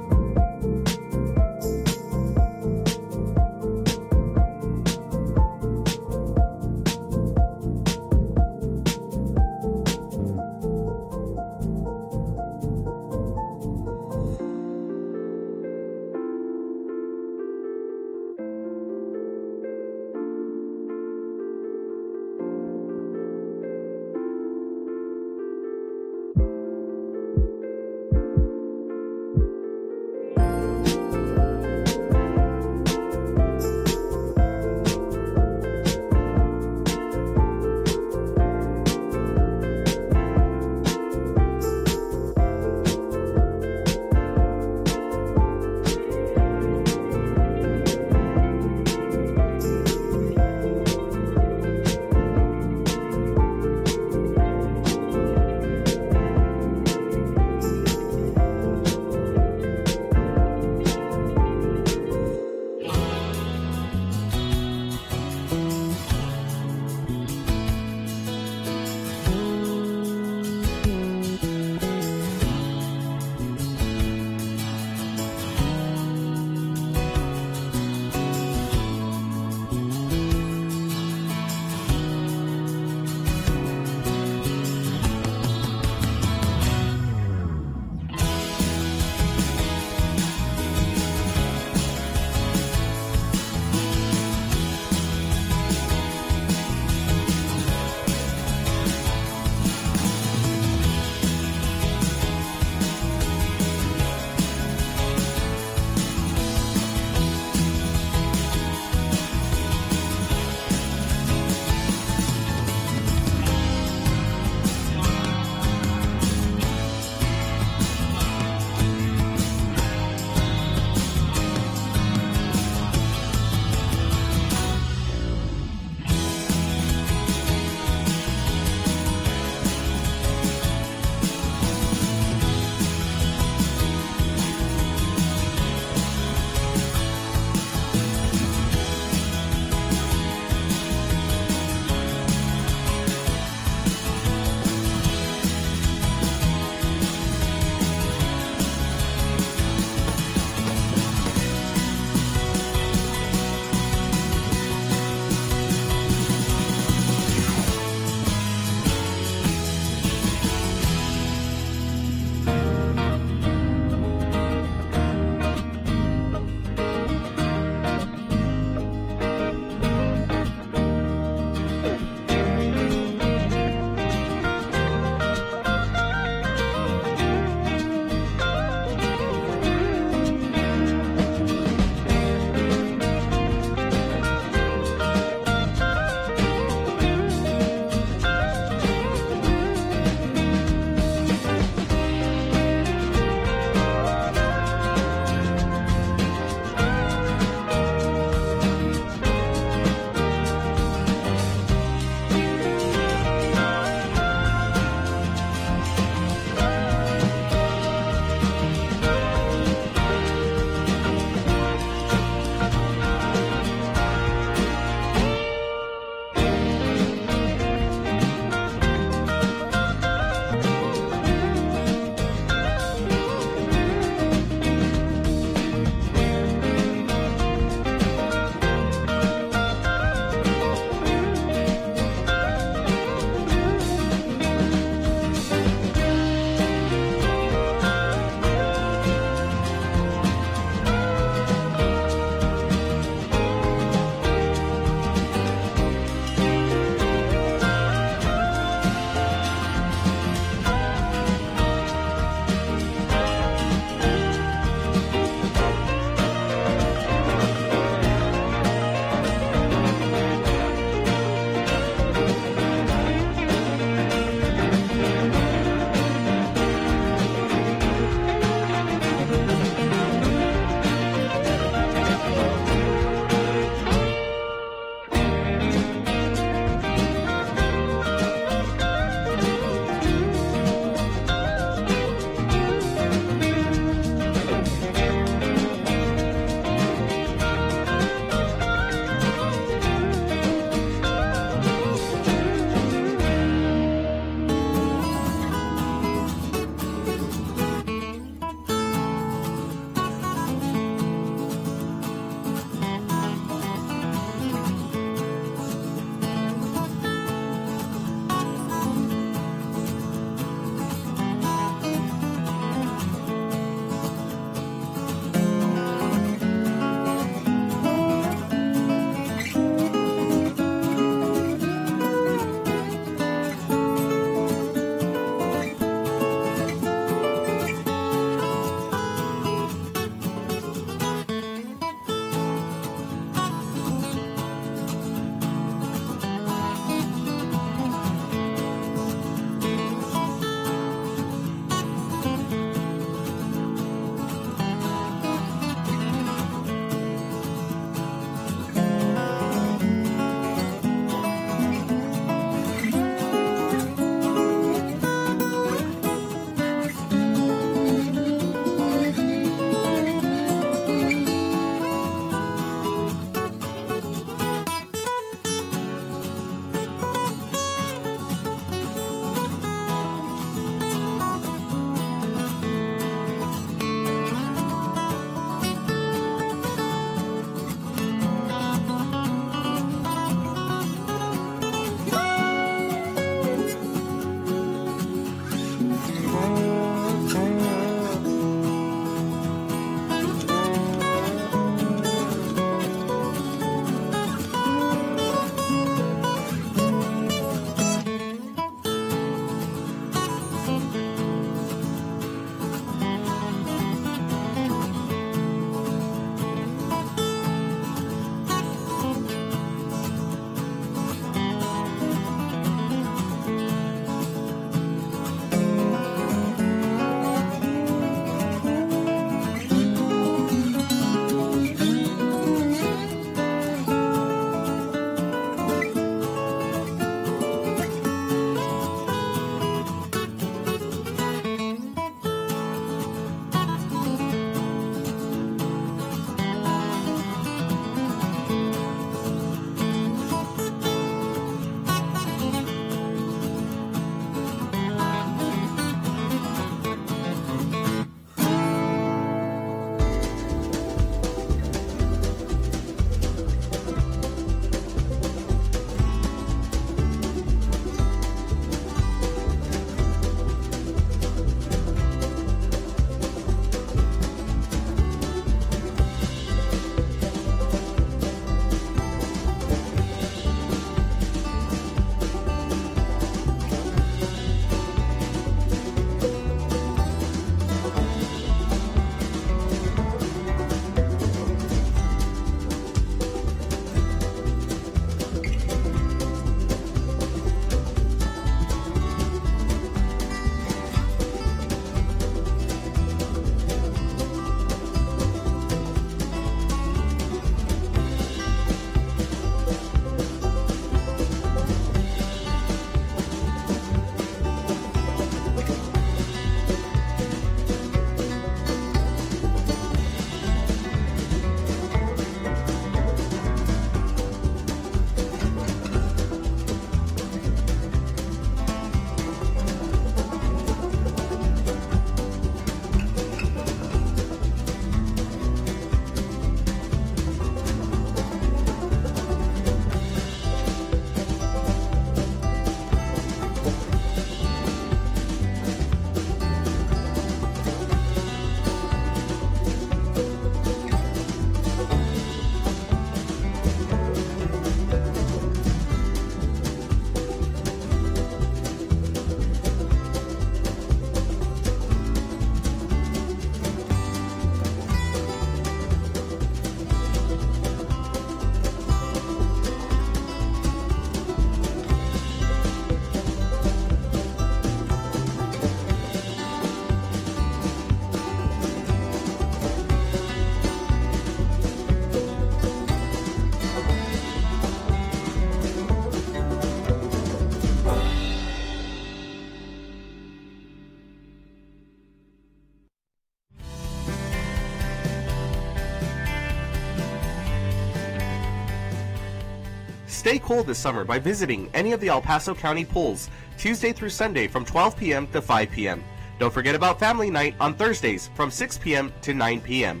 Stay cool this summer by visiting any of the El Paso County pools Tuesday through Sunday from 12 p.m. to 5 p.m. Don't forget about family night on Thursdays from 6 p.m. to 9 p.m.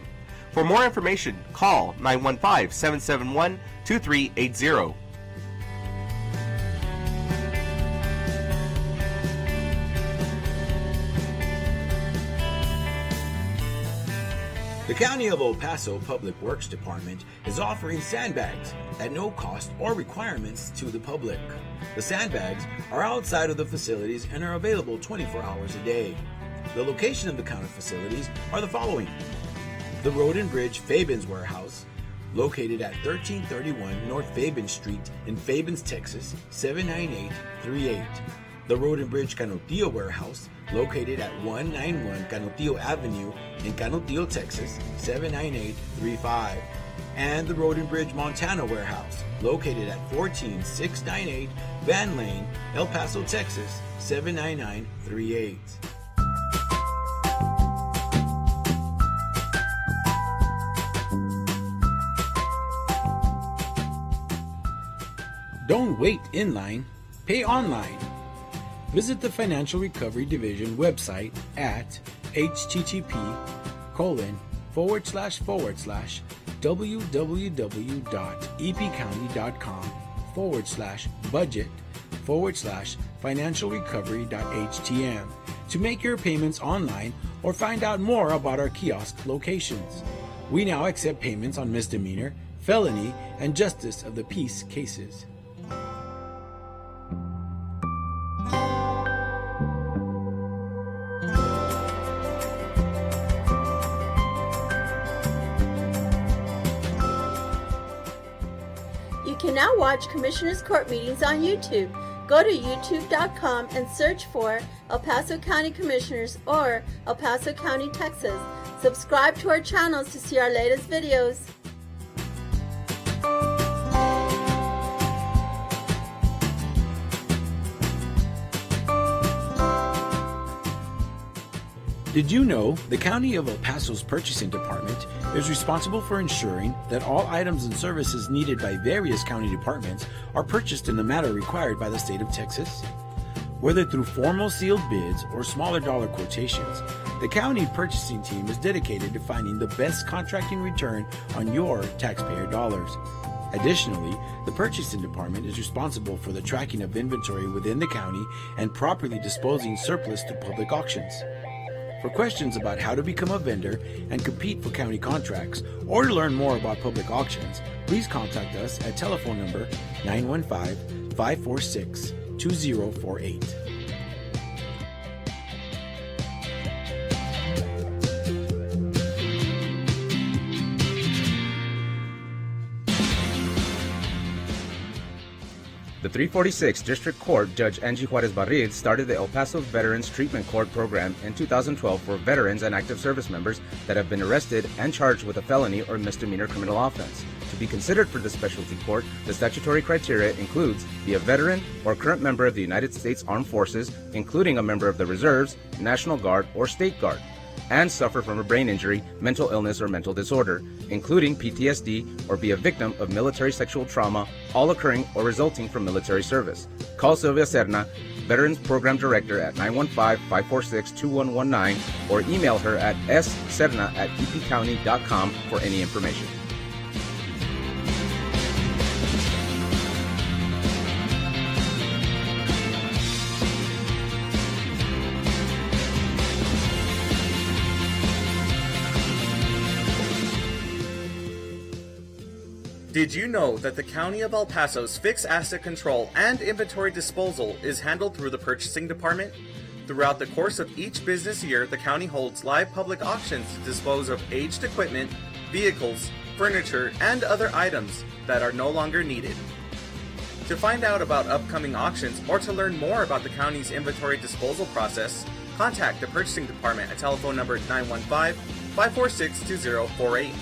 For more information, call 915-771-2380. The County of El Paso Public Works Department is offering sandbags at no cost or requirements to the public. The sandbags are outside of the facilities and are available 24 hours a day. The location of the counter facilities are the following: the Road and Bridge Fabens Warehouse, located at 1331 North Fabens Street in Fabens, Texas, 79838. The Road and Bridge Canutillo Warehouse, located at 191 Canutillo Avenue in Canutillo, Texas, 79835. And the Road and Bridge Montana Warehouse, located at 14698 Van Lane, El Paso, Texas, 79938. Don't wait in line, pay online. Visit the Financial Recovery Division website at http://www.epcounty.com/budget/financialrecovery.htm to make your payments online or find out more about our kiosk locations. We now accept payments on misdemeanor, felony, and justice of the peace cases. You can now watch Commissioners Court meetings on YouTube. Go to youtube.com and search for El Paso County Commissioners or El Paso County, Texas. Subscribe to our channels to see our latest videos. Did you know the County of El Paso's Purchasing Department is responsible for ensuring that all items and services needed by various county departments are purchased in the manner required by the state of Texas? Whether through formal sealed bids or smaller dollar quotations, the county purchasing team is dedicated to finding the best contracting return on your taxpayer dollars. Additionally, the purchasing department is responsible for the tracking of inventory within the county and properly disposing surplus to public auctions. For questions about how to become a vendor and compete for county contracts, or to learn more about public auctions, please contact us at telephone number 915-546-2048. The 346th District Court Judge Angie Juarez Barril started the El Paso Veterans Treatment Court program in 2012 for veterans and active service members that have been arrested and charged with a felony or misdemeanor criminal offense. To be considered for the specialty court, the statutory criteria includes be a veteran or current member of the United States Armed Forces, including a member of the Reserves, National Guard, or State Guard, and suffer from a brain injury, mental illness, or mental disorder, including PTSD, or be a victim of military sexual trauma, all occurring or resulting from military service. Call Sylvia Serna, Veterans Program Director, at 915-546-2119, or email her at sserna@epcounty.com for any information. Did you know that the County of El Paso's fixed asset control and inventory disposal is handled through the Purchasing Department? Throughout the course of each business year, the county holds live public auctions to dispose of aged equipment, vehicles, furniture, and other items that are no longer needed. To find out about upcoming auctions or to learn more about the county's inventory disposal process, contact the Purchasing Department at telephone number 915-546-2048.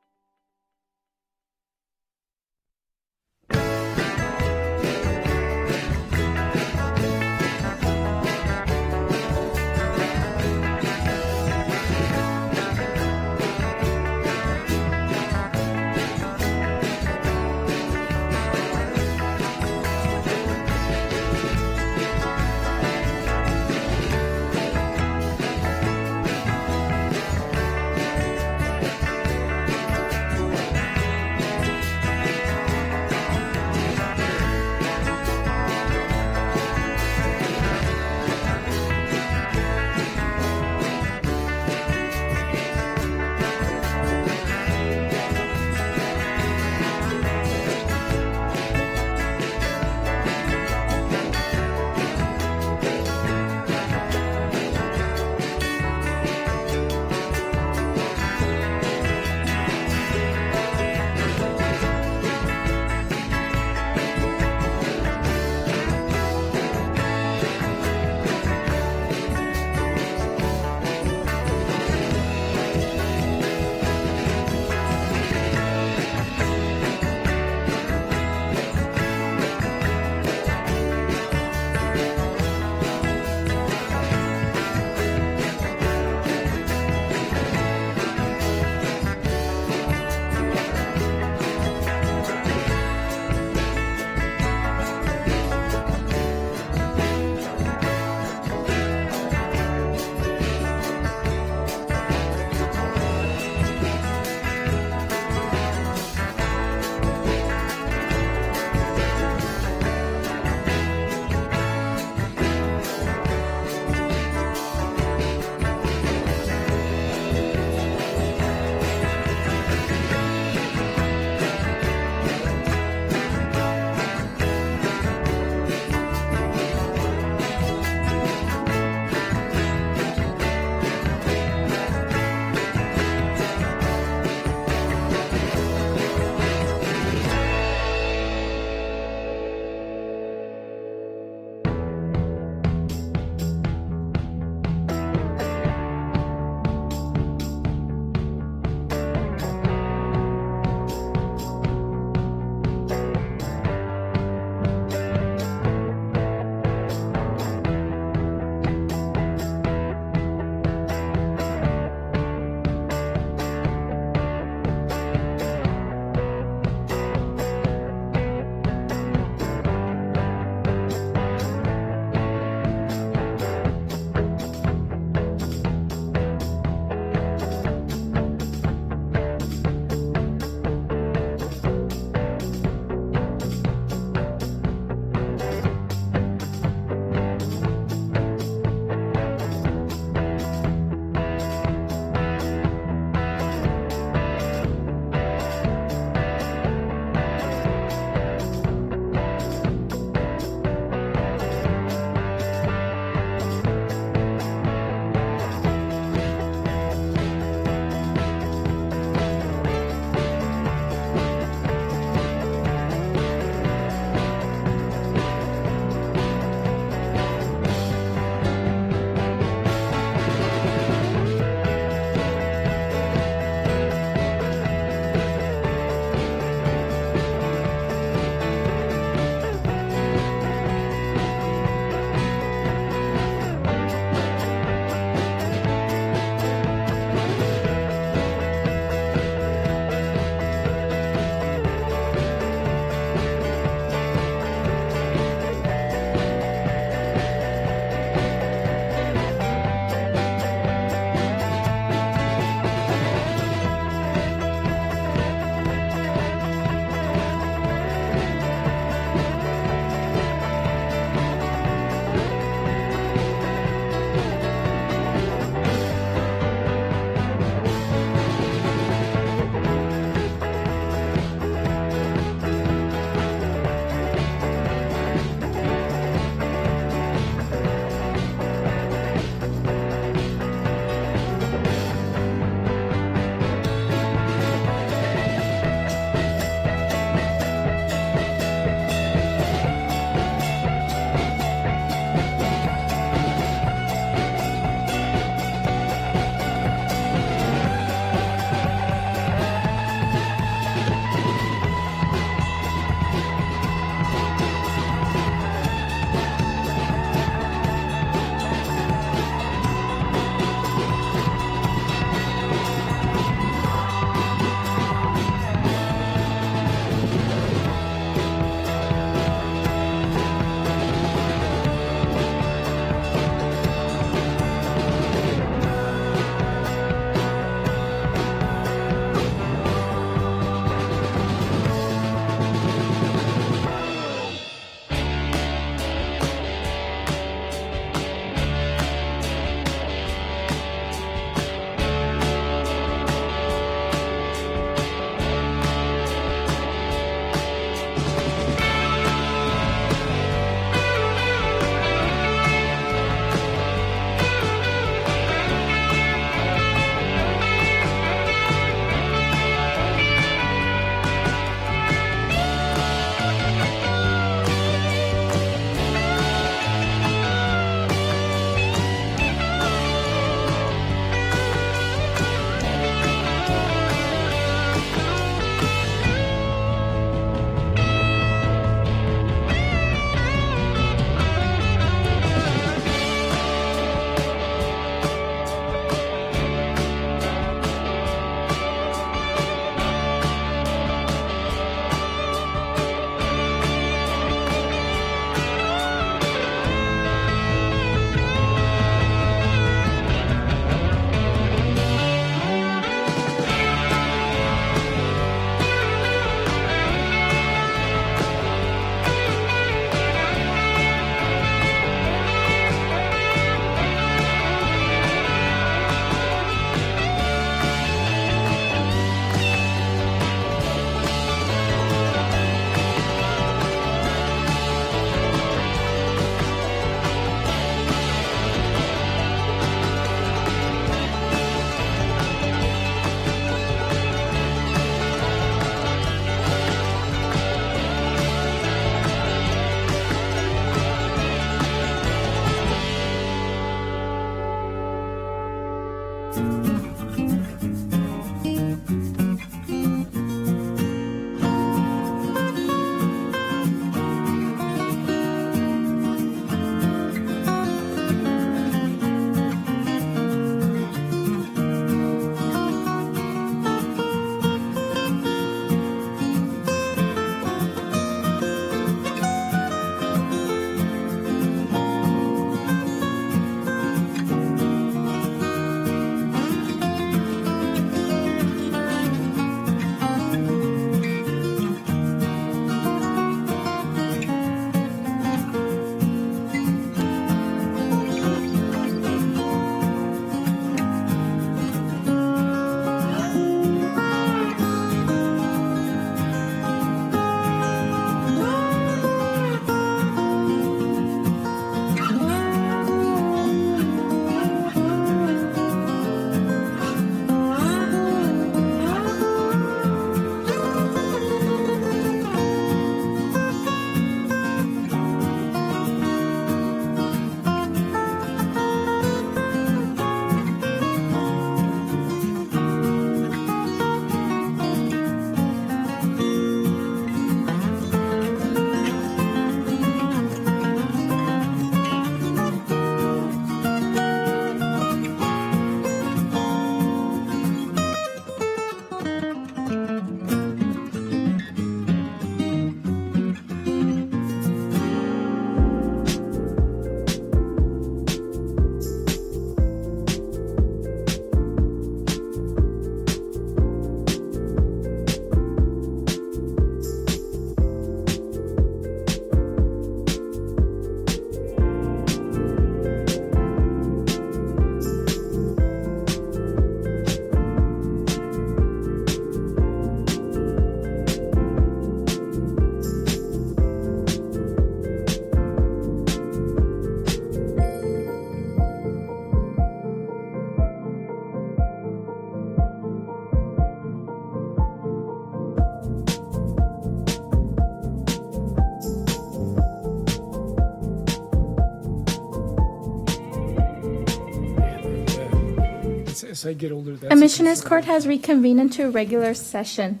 As I get older, that's Commissioners Court has reconvened into regular session.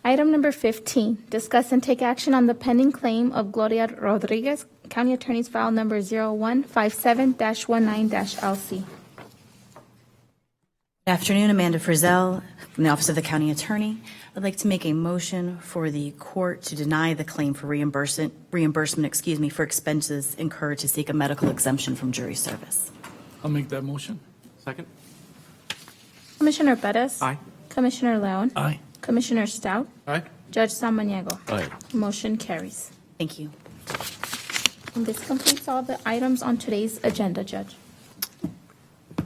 Item number 15, discuss and take action on the pending claim of Gloria Rodriguez, County Attorney's file number 0157-19-LC. Good afternoon, Amanda Frizzell from the Office of the County Attorney. I'd like to make a motion for the court to deny the claim for reimbursement, for expenses incurred to seek a medical exemption from jury service. I'll make that motion. Second? Commissioner Perez? Aye. Commissioner Leon? Aye. Commissioner Stout? Aye. Judge Samaniego? Aye. Motion carries. Thank you. And this completes all the items on today's agenda, Judge.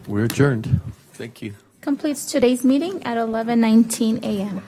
We're adjourned. Thank you. Completes today's meeting at 11:19 a.m.